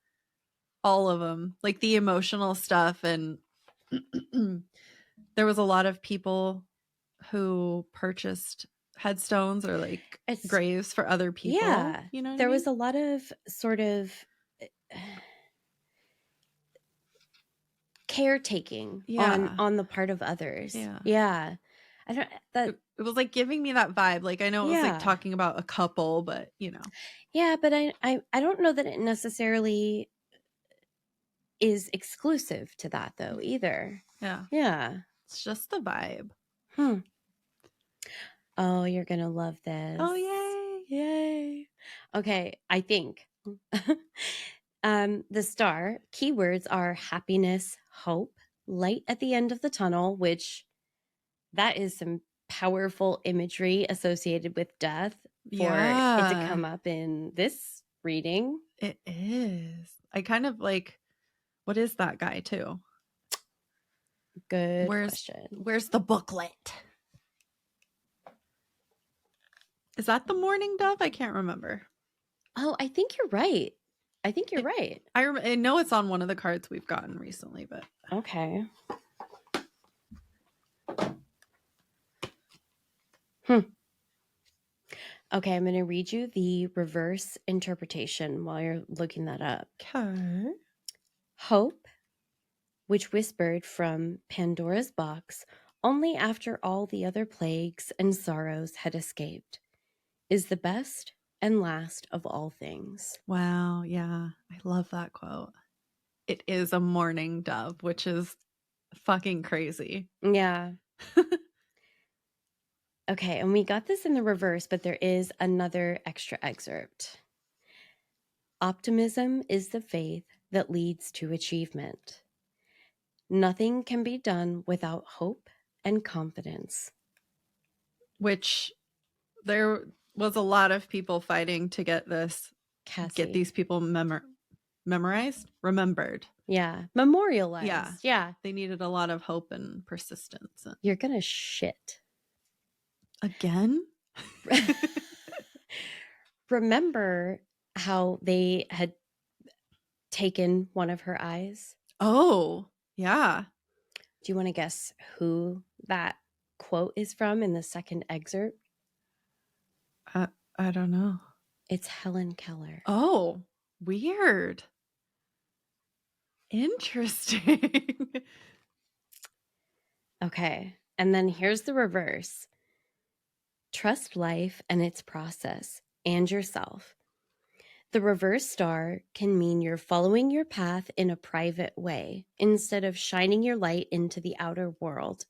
[SPEAKER 2] All of them. Like the emotional stuff, and there was a lot of people who purchased headstones or like
[SPEAKER 1] it's
[SPEAKER 2] graves for other people.
[SPEAKER 1] yeah.
[SPEAKER 2] You know what I
[SPEAKER 1] There
[SPEAKER 2] mean?
[SPEAKER 1] was a lot of sort of caretaking
[SPEAKER 2] Yeah.
[SPEAKER 1] on the part of others.
[SPEAKER 2] Yeah.
[SPEAKER 1] Yeah. I don't that
[SPEAKER 2] It was like giving me that vibe. Like I know it was like
[SPEAKER 1] yeah.
[SPEAKER 2] talking about a couple, but you know.
[SPEAKER 1] Yeah, but I don't know that it necessarily is exclusive to that though either.
[SPEAKER 2] Yeah.
[SPEAKER 1] Yeah.
[SPEAKER 2] It's just the vibe.
[SPEAKER 1] Hmm. Oh, you're going to love
[SPEAKER 2] Oh,
[SPEAKER 1] this.
[SPEAKER 2] yay.
[SPEAKER 1] Yay. Okay, I think. The star keywords are happiness, hope, light at the end of the tunnel, which that is some powerful imagery associated with death for it to
[SPEAKER 2] Yeah.
[SPEAKER 1] come up in this reading.
[SPEAKER 2] It is. I kind of like, what is that guy too?
[SPEAKER 1] Good question.
[SPEAKER 2] Where's the booklet? Is that the mourning dove? I can't remember.
[SPEAKER 1] Oh, I think you're right. I think you're right.
[SPEAKER 2] I know it's on one of the cards we've gotten recently, but
[SPEAKER 1] Okay. Okay, I'm going to read you the reverse interpretation while you're looking that up.
[SPEAKER 2] okay.
[SPEAKER 1] Hope, which whispered from Pandora's box only after all the other plagues and sorrows had escaped, is the best and last of all things.
[SPEAKER 2] Wow, yeah. I love that quote. It is a mourning dove, which is fucking crazy.
[SPEAKER 1] Yeah. Okay, and we got this in the reverse, but there is another extra excerpt. Optimism is the faith that leads to achievement. Nothing can be done without hope and confidence.
[SPEAKER 2] Which there was a lot of people fighting to get these people memorized, remembered.
[SPEAKER 1] Yeah, memorialized.
[SPEAKER 2] Yeah.
[SPEAKER 1] Yeah.
[SPEAKER 2] They needed a lot of hope and persistence.
[SPEAKER 1] You're gonna shit.
[SPEAKER 2] Again?
[SPEAKER 1] Remember how they had taken one of her eyes?
[SPEAKER 2] Oh, yeah.
[SPEAKER 1] Do you want to guess who that quote is from in the second excerpt?
[SPEAKER 2] I don't know.
[SPEAKER 1] It's Helen Keller.
[SPEAKER 2] Oh, weird. Interesting.
[SPEAKER 1] Okay. And then here's the reverse. Trust life and its process and yourself. The reverse star can mean you're following your path in a private way instead of shining your light into the outer world.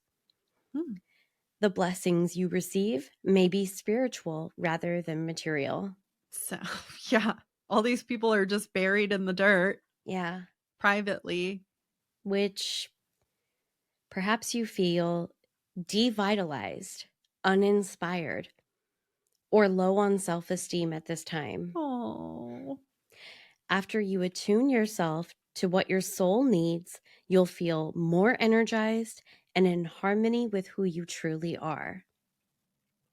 [SPEAKER 1] The blessings you receive may be spiritual rather than material.
[SPEAKER 2] So, yeah, all these people are just buried in the dirt.
[SPEAKER 1] Yeah.
[SPEAKER 2] Privately.
[SPEAKER 1] Which perhaps you feel devitalized, uninspired, or low on self-esteem at this time.
[SPEAKER 2] Oh.
[SPEAKER 1] After you attune yourself to what your soul needs, you'll feel more energized and in harmony with who you truly are.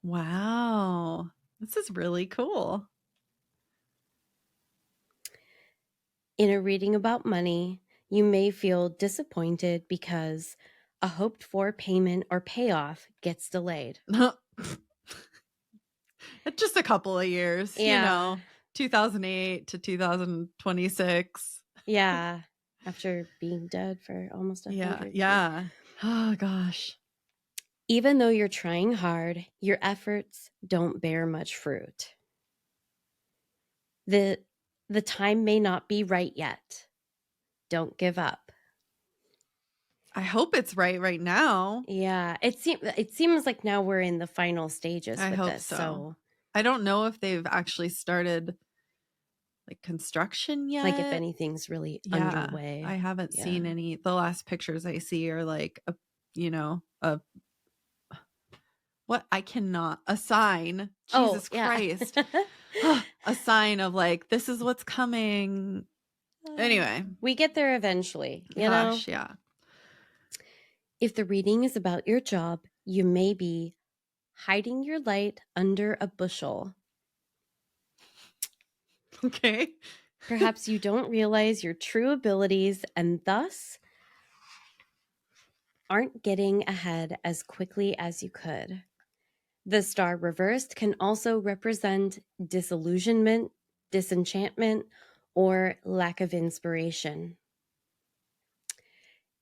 [SPEAKER 2] Wow. This is really cool.
[SPEAKER 1] In a reading about money, you may feel disappointed because a hoped for payment or payoff gets delayed.
[SPEAKER 2] Just a couple of years,
[SPEAKER 1] Yeah.
[SPEAKER 2] you know, 2008 to 2026.
[SPEAKER 1] Yeah. After being dead for almost 100 years.
[SPEAKER 2] Yeah. Oh, gosh.
[SPEAKER 1] Even though you're trying hard, your efforts don't bear much fruit. The time may not be right yet. Don't give up.
[SPEAKER 2] I hope it's right now.
[SPEAKER 1] Yeah, it seems like now we're in the final stages
[SPEAKER 2] I
[SPEAKER 1] with
[SPEAKER 2] hope
[SPEAKER 1] this.
[SPEAKER 2] so. I don't know if they've actually started like construction yet.
[SPEAKER 1] Like if anything's really underway.
[SPEAKER 2] I haven't seen any. The last pictures I see are like a What? I cannot. A sign.
[SPEAKER 1] Oh,
[SPEAKER 2] Jesus
[SPEAKER 1] yeah.
[SPEAKER 2] Christ. A sign of like, this is what's coming. Anyway,
[SPEAKER 1] We get there eventually, you know?
[SPEAKER 2] gosh, yeah.
[SPEAKER 1] If the reading is about your job, you may be hiding your light under a bushel.
[SPEAKER 2] Okay.
[SPEAKER 1] Perhaps you don't realize your true abilities and thus aren't getting ahead as quickly as you could. The star reversed can also represent disillusionment, disenchantment, or lack of inspiration.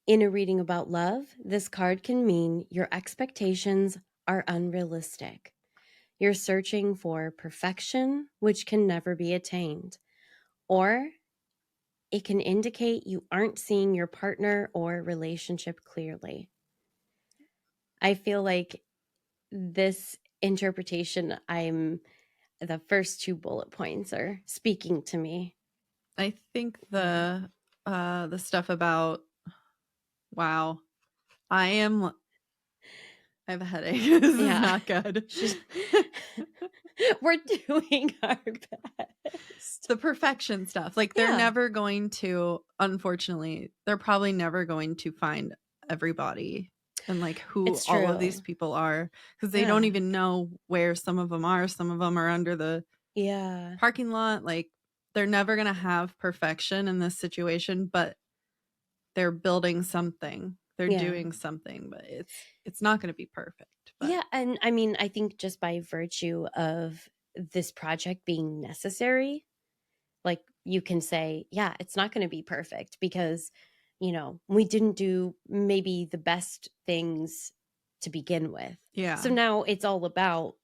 [SPEAKER 1] In a reading about love, this card can mean your expectations are unrealistic. You're searching for perfection, which can never be attained. Or it can indicate you aren't seeing your partner or relationship clearly. I feel like this interpretation, the first two bullet points are speaking to me.
[SPEAKER 2] I think the stuff about wow. I have a headache. This is
[SPEAKER 1] Yeah.
[SPEAKER 2] not good.
[SPEAKER 1] She's we're doing our best.
[SPEAKER 2] The perfection stuff. Like they're
[SPEAKER 1] Yeah.
[SPEAKER 2] never going to, unfortunately, they're probably never going to find everybody and like who
[SPEAKER 1] It's
[SPEAKER 2] all of these
[SPEAKER 1] true.
[SPEAKER 2] people are because they don't
[SPEAKER 1] Yeah.
[SPEAKER 2] even know where some of them are. Some of them are under the
[SPEAKER 1] Yeah.
[SPEAKER 2] parking lot. Like they're never going to have perfection in this situation, but they're building something. They're
[SPEAKER 1] Yeah.
[SPEAKER 2] doing something, but it's not going to be perfect. But
[SPEAKER 1] Yeah, and I mean, I think just by virtue of this project being necessary, like you can say, yeah, it's not going to be perfect because, we didn't do maybe the best things to begin with.
[SPEAKER 2] yeah.
[SPEAKER 1] So now it's all about,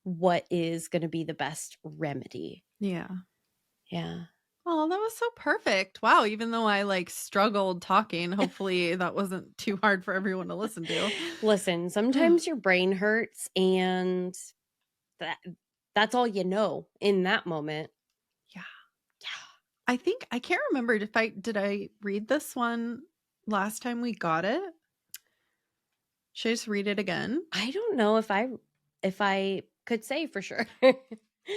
[SPEAKER 1] what is going to be the best remedy.
[SPEAKER 2] Yeah.
[SPEAKER 1] Yeah.
[SPEAKER 2] Oh, that was so perfect. Wow, even though I like struggled talking, hopefully that wasn't too hard for everyone to listen to.
[SPEAKER 1] Listen, sometimes your brain hurts and that that's all you know in that moment.
[SPEAKER 2] Yeah.
[SPEAKER 1] Yeah.
[SPEAKER 2] I think I can't remember if I did I read this one last time we got it? Should I just read it again?
[SPEAKER 1] I don't know if I could say for sure.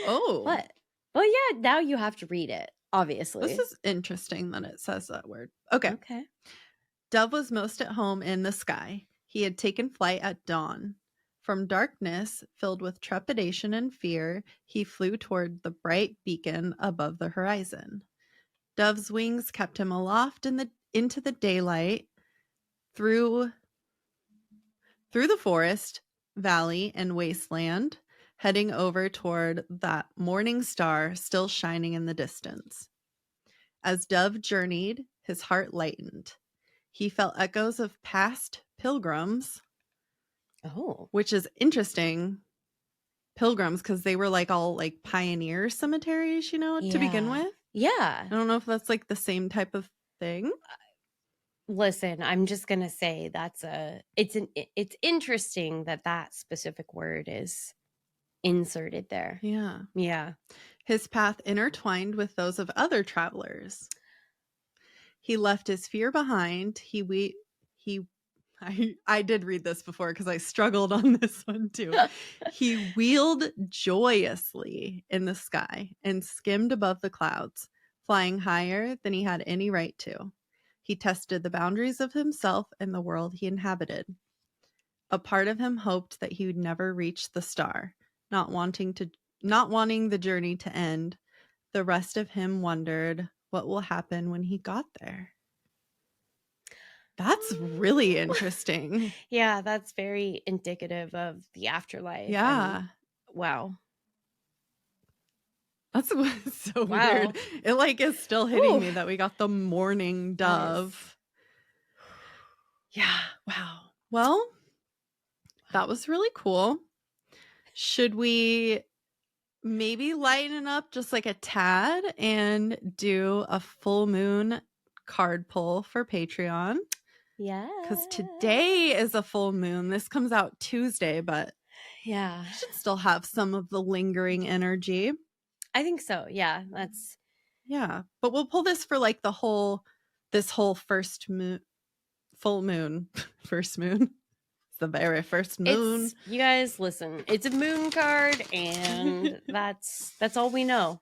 [SPEAKER 2] Oh,
[SPEAKER 1] But well, yeah, now you have to read it,
[SPEAKER 2] this
[SPEAKER 1] obviously.
[SPEAKER 2] is interesting that it says that word. Okay.
[SPEAKER 1] Okay.
[SPEAKER 2] Dove was most at home in the sky. He had taken flight at dawn. From darkness, filled with trepidation and fear, he flew toward the bright beacon above the horizon. Dove's wings kept him aloft into the daylight, through the forest, valley, and wasteland, heading over toward that morning star still shining in the distance. As Dove journeyed, his heart lightened. He felt echoes of past pilgrims,
[SPEAKER 1] Oh.
[SPEAKER 2] which is interesting. Pilgrims, because they were like all like pioneer cemeteries, to begin
[SPEAKER 1] Yeah.
[SPEAKER 2] with.
[SPEAKER 1] Yeah.
[SPEAKER 2] I don't know if that's like the same type of thing.
[SPEAKER 1] Listen, I'm just going to say it's interesting that specific word is inserted there.
[SPEAKER 2] Yeah.
[SPEAKER 1] Yeah.
[SPEAKER 2] His path intertwined with those of other travelers. He left his fear behind. He I did read this before because I struggled on this one too. He wheeled joyously in the sky and skimmed above the clouds, flying higher than he had any right to. He tested the boundaries of himself and the world he inhabited. A part of him hoped that he would never reach the star, not wanting the journey to end. The rest of him wondered what will happen when he got there. That's really interesting.
[SPEAKER 1] Yeah, that's very indicative of the afterlife and
[SPEAKER 2] Yeah.
[SPEAKER 1] wow.
[SPEAKER 2] That's so
[SPEAKER 1] Wow.
[SPEAKER 2] weird. It like is still hitting
[SPEAKER 1] Whew.
[SPEAKER 2] me that we got the mourning
[SPEAKER 1] That is
[SPEAKER 2] dove. Yeah. Wow. Well, that was really cool. Should we maybe lighten up just like a tad and do a full moon card pull for Patreon?
[SPEAKER 1] yeah.
[SPEAKER 2] Because today is a full moon. This comes out Tuesday, but
[SPEAKER 1] Yeah.
[SPEAKER 2] should still have some of the lingering energy.
[SPEAKER 1] I think so. Yeah, that's
[SPEAKER 2] Yeah. But we'll pull this for like this whole first moon, full moon, first moon. It's the very first moon.
[SPEAKER 1] You guys, listen. It's a moon card, and that's all we know.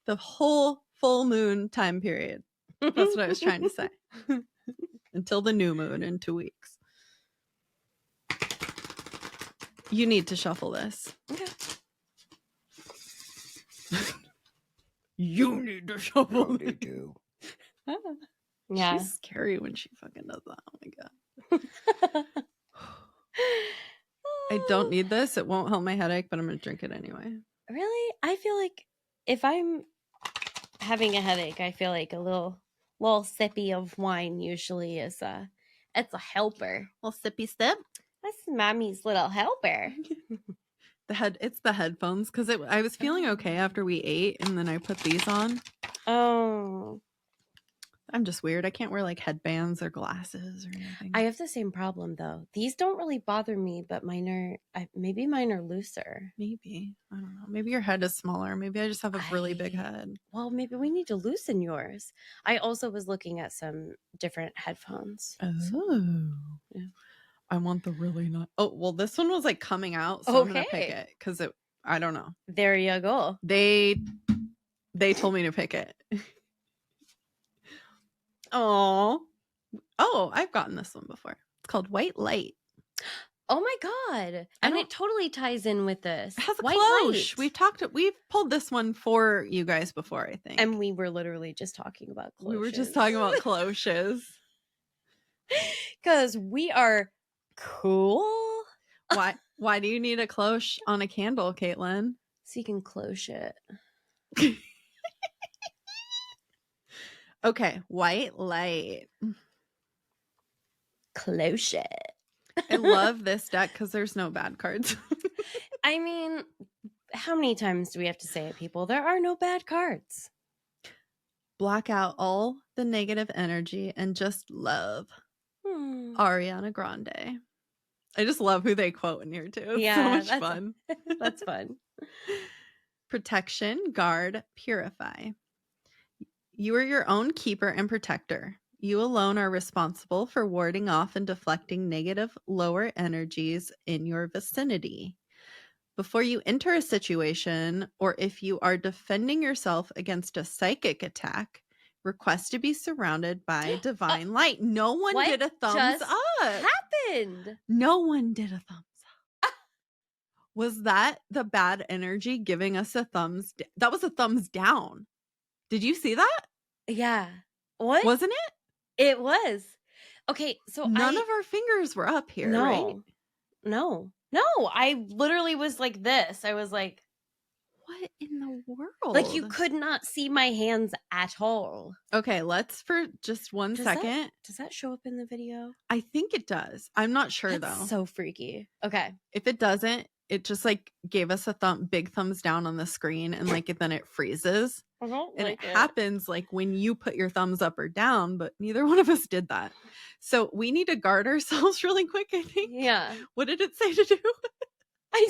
[SPEAKER 2] The whole full moon time period. That's what I was trying to say. Until the new moon in 2 weeks. You need to shuffle this.
[SPEAKER 1] Okay.
[SPEAKER 2] You need to shuffle.
[SPEAKER 1] Me too. Yeah.
[SPEAKER 2] She's scary when she fucking does that. Oh my god. I don't need this. It won't help my headache, but I'm gonna drink it anyway.
[SPEAKER 1] Really? I feel like if I'm having a headache, I feel like a little sippy of wine usually it's a helper.
[SPEAKER 2] Little sippy sip.
[SPEAKER 1] That's mommy's little helper.
[SPEAKER 2] It's the headphones because I was feeling okay after we ate, and then I put these on.
[SPEAKER 1] Oh.
[SPEAKER 2] I'm just weird. I can't wear like headbands or glasses or anything.
[SPEAKER 1] I have the same problem though. These don't really bother me, but maybe mine are looser.
[SPEAKER 2] Maybe. I don't know. Maybe your head is smaller. Maybe I just have a really big head.
[SPEAKER 1] Well, maybe we need to loosen yours. I also was looking at some different headphones.
[SPEAKER 2] Oh.
[SPEAKER 1] Yeah.
[SPEAKER 2] I want the really not. Oh, well, this one was like coming out, so I'm gonna pick it because I don't know.
[SPEAKER 1] There you go.
[SPEAKER 2] They told me to pick it. Oh, I've gotten this one before. It's called White Light.
[SPEAKER 1] Oh my god! And it totally ties in with this.
[SPEAKER 2] It has a
[SPEAKER 1] White
[SPEAKER 2] cloche.
[SPEAKER 1] light.
[SPEAKER 2] We've pulled this one for you guys before, I think.
[SPEAKER 1] And we were literally just talking about cloches.
[SPEAKER 2] We were just talking about cloches.
[SPEAKER 1] Because we are cool.
[SPEAKER 2] Why do you need a cloche on a candle, Caitlyn?
[SPEAKER 1] So you can cloche it.
[SPEAKER 2] Okay, White Light.
[SPEAKER 1] Cloche it.
[SPEAKER 2] I love this deck because there's no bad cards.
[SPEAKER 1] I mean, how many times do we have to say it, people? There are no bad cards.
[SPEAKER 2] Block out all the negative energy and just love. Ariana Grande. I just love who they quote in here too. It's so much fun.
[SPEAKER 1] That's fun.
[SPEAKER 2] Protection, guard, purify. You are your own keeper and protector. You alone are responsible for warding off and deflecting negative, lower energies in your vicinity. Before you enter a situation, or if you are defending yourself against a psychic attack, request to be surrounded by divine light. No one did a thumbs up.
[SPEAKER 1] Happened?
[SPEAKER 2] No one did a thumbs up. Was that the bad energy giving us a thumbs? That was a thumbs down. Did you see that?
[SPEAKER 1] Yeah. What?
[SPEAKER 2] Wasn't it?
[SPEAKER 1] It was. Okay, so
[SPEAKER 2] none of our fingers were up here, right?
[SPEAKER 1] No. I literally was like this. I was like,
[SPEAKER 2] what in the world?
[SPEAKER 1] Like you could not see my hands at all.
[SPEAKER 2] Okay, let's for just one second.
[SPEAKER 1] Does that show up in the video?
[SPEAKER 2] I think it does. I'm not sure though.
[SPEAKER 1] So freaky. Okay.
[SPEAKER 2] If it doesn't, it just like gave us a big thumbs down on the screen and like then it freezes. And it happens like when you put your thumbs up or down, but neither one of us did that. So we need to guard ourselves really quick, I think.
[SPEAKER 1] Yeah.
[SPEAKER 2] What did it say to do?
[SPEAKER 1] I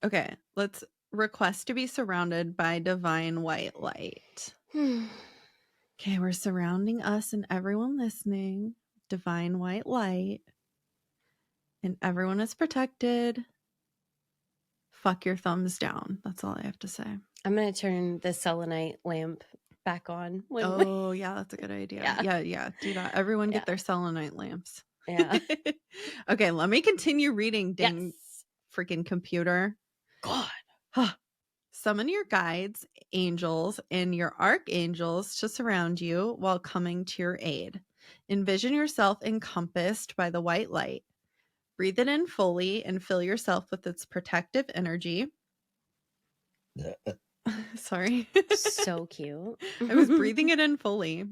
[SPEAKER 2] Okay, let's request to be surrounded by divine white light. Okay, we're surrounding us and everyone listening. Divine white light. And everyone is protected. Fuck your thumbs down. That's all I have to say.
[SPEAKER 1] I'm going to turn the selenite lamp back on.
[SPEAKER 2] Yeah, that's a good idea. Yeah. Do that. Everyone get their selenite lamps.
[SPEAKER 1] Yeah.
[SPEAKER 2] Okay, let me continue reading, dang freaking computer.
[SPEAKER 1] God.
[SPEAKER 2] Summon your guides, angels, and your archangels to surround you while coming to your aid. Envision yourself encompassed by the white light. Breathe it in fully and fill yourself with its protective energy. Sorry.
[SPEAKER 1] So cute.
[SPEAKER 2] I was breathing it in fully.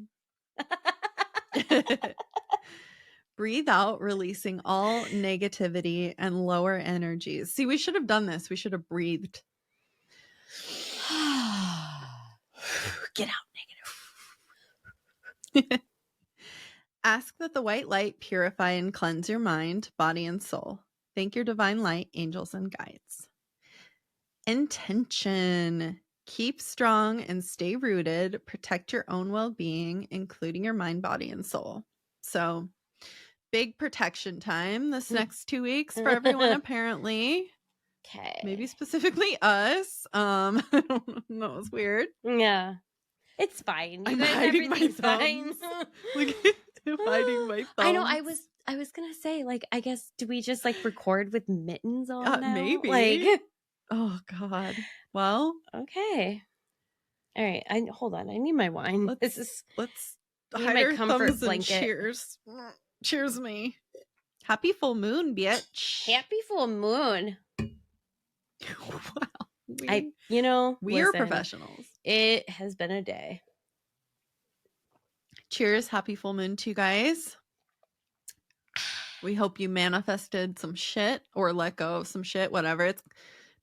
[SPEAKER 2] Breathe out, releasing all negativity and lower energies. See, we should have done this. We should have breathed. Get out, negative. Ask that the white light purify and cleanse your mind, body, and soul. Thank your divine light, angels, and guides. Intention. Keep strong and stay rooted. Protect your own well-being, including your mind, body, and soul. So big protection time this next 2 weeks for everyone, apparently.
[SPEAKER 1] Okay.
[SPEAKER 2] Maybe specifically us. I don't know. It's weird.
[SPEAKER 1] Yeah. It's fine. You
[SPEAKER 2] I'm
[SPEAKER 1] guys,
[SPEAKER 2] hiding my
[SPEAKER 1] everything's fine.
[SPEAKER 2] thumbs. Like, I'm hiding my thumbs.
[SPEAKER 1] I know. I was gonna say, like, I guess, do we just like record with mittens on now?
[SPEAKER 2] Maybe.
[SPEAKER 1] Like,
[SPEAKER 2] oh God. Well,
[SPEAKER 1] okay. All right. Hold on. I need my wine.
[SPEAKER 2] let's
[SPEAKER 1] I need
[SPEAKER 2] hide
[SPEAKER 1] my
[SPEAKER 2] our
[SPEAKER 1] comfort
[SPEAKER 2] thumbs and
[SPEAKER 1] blanket.
[SPEAKER 2] cheers. Cheers me. Happy full moon, bitch.
[SPEAKER 1] Happy full moon.
[SPEAKER 2] Wow. We are
[SPEAKER 1] listen,
[SPEAKER 2] professionals.
[SPEAKER 1] It has been a day.
[SPEAKER 2] Cheers. Happy full moon to you guys. We hope you manifested some shit or let go of some shit, whatever. It's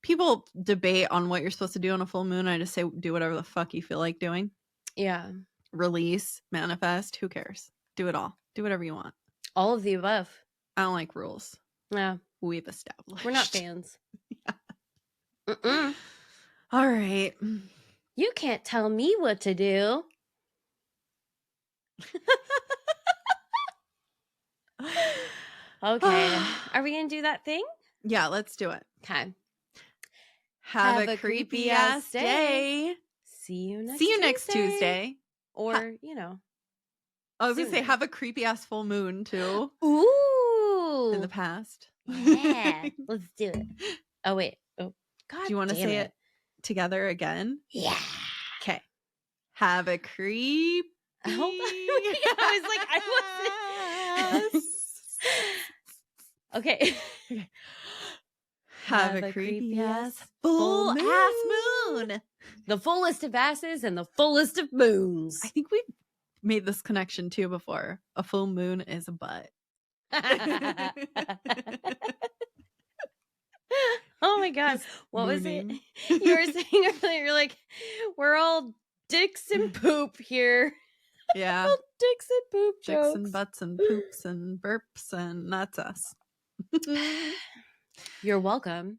[SPEAKER 2] people debate on what you're supposed to do on a full moon. I just say do whatever the fuck you feel like doing.
[SPEAKER 1] Yeah.
[SPEAKER 2] Release, manifest, who cares? Do it all. Do whatever you want.
[SPEAKER 1] All of the above.
[SPEAKER 2] I don't like rules.
[SPEAKER 1] Yeah.
[SPEAKER 2] We've established.
[SPEAKER 1] We're not fans.
[SPEAKER 2] Yeah.
[SPEAKER 1] Mm-mm.
[SPEAKER 2] All right.
[SPEAKER 1] You can't tell me what to do. Okay. Are we going to do that thing?
[SPEAKER 2] Yeah, let's do it.
[SPEAKER 1] Okay.
[SPEAKER 2] Have a creepy ass day.
[SPEAKER 1] See you next
[SPEAKER 2] Tuesday.
[SPEAKER 1] Or,
[SPEAKER 2] I was going to say,
[SPEAKER 1] sooner.
[SPEAKER 2] have a creepy ass full moon too.
[SPEAKER 1] Ooh.
[SPEAKER 2] In the past.
[SPEAKER 1] Yeah. Let's do it. Oh, wait. Oh, God.
[SPEAKER 2] Do you want to say it together again?
[SPEAKER 1] Yeah.
[SPEAKER 2] Okay. Have a creepy.
[SPEAKER 1] Hold on. I was like, I wasn't. Okay.
[SPEAKER 2] Have a creepy ass full ass moon.
[SPEAKER 1] The fullest of asses and the fullest of moons.
[SPEAKER 2] I think we've made this connection too before. A full moon is a butt.
[SPEAKER 1] Oh my God. What
[SPEAKER 2] mooning.
[SPEAKER 1] was it? You were saying earlier, you're like, we're all dicks and poop here.
[SPEAKER 2] Yeah.
[SPEAKER 1] All dicks and poop jokes.
[SPEAKER 2] Dicks and butts and poops and burps, and that's us.
[SPEAKER 1] You're welcome.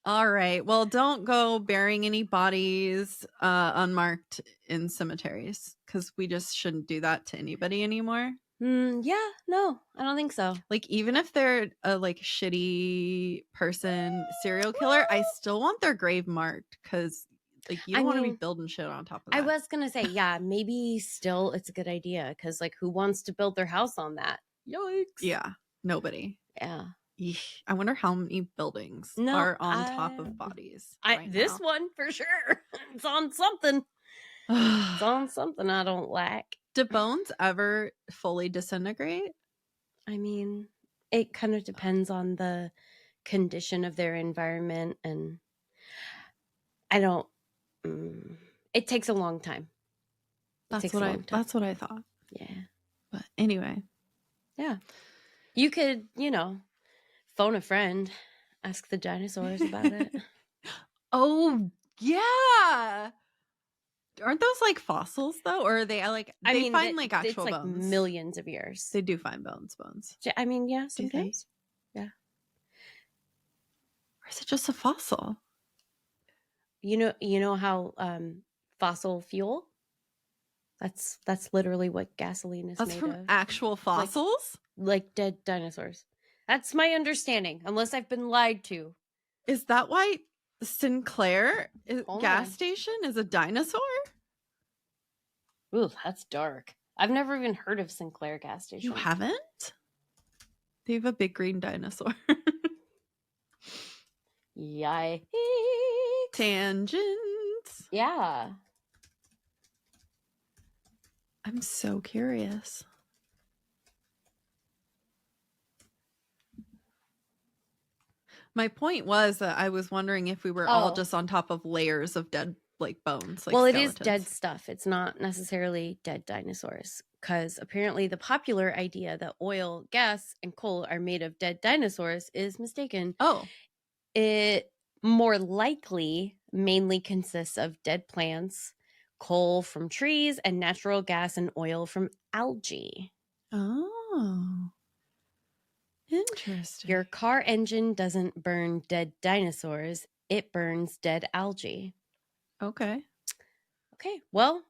[SPEAKER 2] All right. Well, don't go burying any bodies unmarked in cemeteries, because we just shouldn't do that to anybody anymore.
[SPEAKER 1] Yeah, no, I don't think so.
[SPEAKER 2] Like, even if they're a like shitty person, serial killer, I still want their grave marked, because like you don't want to be building shit on top of that.
[SPEAKER 1] I was gonna say, yeah, maybe still it's a good idea, because like who wants to build their house on that? Yikes.
[SPEAKER 2] Yeah, nobody.
[SPEAKER 1] Yeah.
[SPEAKER 2] Eesh. I wonder how many buildings are on top of bodies.
[SPEAKER 1] This one for sure. It's on something. It's on something I don't like.
[SPEAKER 2] Do bones ever fully disintegrate?
[SPEAKER 1] I mean, it kind of depends on the condition of their environment, and I don't. It takes a long time.
[SPEAKER 2] That's what I thought.
[SPEAKER 1] Yeah.
[SPEAKER 2] But anyway.
[SPEAKER 1] Yeah. You could, phone a friend, ask the dinosaurs about it.
[SPEAKER 2] Oh, yeah. Aren't those like fossils though? Or are they like, find like actual
[SPEAKER 1] it's like
[SPEAKER 2] bones?
[SPEAKER 1] Millions of years.
[SPEAKER 2] They do find bones.
[SPEAKER 1] I mean, yeah, sometimes. Yeah.
[SPEAKER 2] Or is it just a fossil?
[SPEAKER 1] You know how fossil fuel? That's literally what gasoline is made
[SPEAKER 2] from
[SPEAKER 1] of.
[SPEAKER 2] Actual fossils?
[SPEAKER 1] Like dead dinosaurs. That's my understanding, unless I've been lied to.
[SPEAKER 2] Is that why Sinclair gas station is a dinosaur?
[SPEAKER 1] Ooh, that's dark. I've never even heard of Sinclair gas station.
[SPEAKER 2] You haven't? They have a big green dinosaur.
[SPEAKER 1] Yikes.
[SPEAKER 2] Tangents.
[SPEAKER 1] Yeah.
[SPEAKER 2] I'm so curious. My point was that I was wondering if we were all just on top of layers of dead like bones. Like
[SPEAKER 1] well,
[SPEAKER 2] skeletons.
[SPEAKER 1] It is dead stuff. It's not necessarily dead dinosaurs, because apparently the popular idea that oil, gas, and coal are made of dead dinosaurs is mistaken.
[SPEAKER 2] Oh.
[SPEAKER 1] It more likely mainly consists of dead plants, coal from trees, and natural gas and oil from algae.
[SPEAKER 2] Oh. Interesting.
[SPEAKER 1] Your car engine doesn't burn dead dinosaurs. It burns dead algae.
[SPEAKER 2] Okay.
[SPEAKER 1] Okay. Well,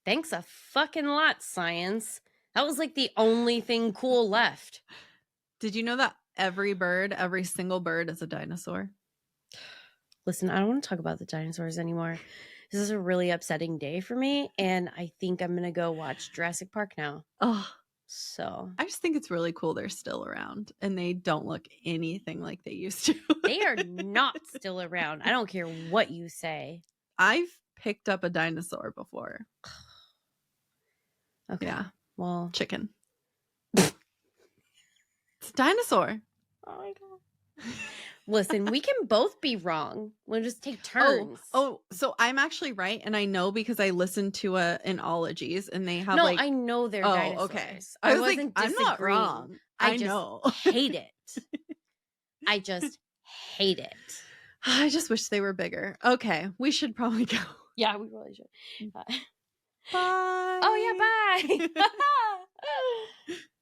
[SPEAKER 1] Thanks a fucking lot, science. That was like the only thing cool left.
[SPEAKER 2] Did you know that every single bird is a dinosaur?
[SPEAKER 1] Listen, I don't want to talk about the dinosaurs anymore. This is a really upsetting day for me, and I think I'm going to go watch Jurassic Park now.
[SPEAKER 2] Oh,
[SPEAKER 1] So
[SPEAKER 2] I just think it's really cool they're still around and they don't look anything like they used to.
[SPEAKER 1] they are not still around. I don't care what you say.
[SPEAKER 2] I've picked up a dinosaur before.
[SPEAKER 1] Okay.
[SPEAKER 2] Yeah.
[SPEAKER 1] Well,
[SPEAKER 2] Chicken. It's a dinosaur.
[SPEAKER 1] oh my God. Listen, we can both be wrong. We'll just take turns.
[SPEAKER 2] Oh, so I'm actually right, and I know because I listened to an ologies, and they have
[SPEAKER 1] no,
[SPEAKER 2] like.
[SPEAKER 1] I know they're
[SPEAKER 2] Oh,
[SPEAKER 1] dinosaurs.
[SPEAKER 2] okay. I was like,
[SPEAKER 1] wasn't
[SPEAKER 2] I'm not
[SPEAKER 1] disagreeing.
[SPEAKER 2] wrong.
[SPEAKER 1] I
[SPEAKER 2] I
[SPEAKER 1] just
[SPEAKER 2] know.
[SPEAKER 1] hate it. I just hate it.
[SPEAKER 2] I just wish they were bigger. Okay, we should probably go.
[SPEAKER 1] Yeah, we really should.
[SPEAKER 2] Bye.
[SPEAKER 1] Oh yeah, bye.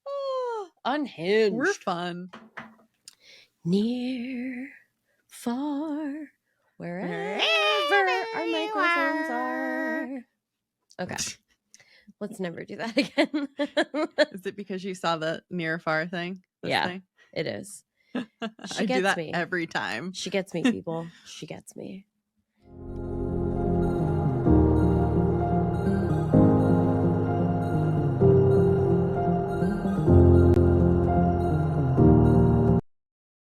[SPEAKER 1] Oh, unhinged.
[SPEAKER 2] We're fun.
[SPEAKER 1] Near, far, wherever our microphones are. Okay. Let's never do that again.
[SPEAKER 2] Is it because you saw the near far thing?
[SPEAKER 1] Yeah,
[SPEAKER 2] thing?
[SPEAKER 1] it is.
[SPEAKER 2] I do that every time.
[SPEAKER 1] She gets me, people. She gets me.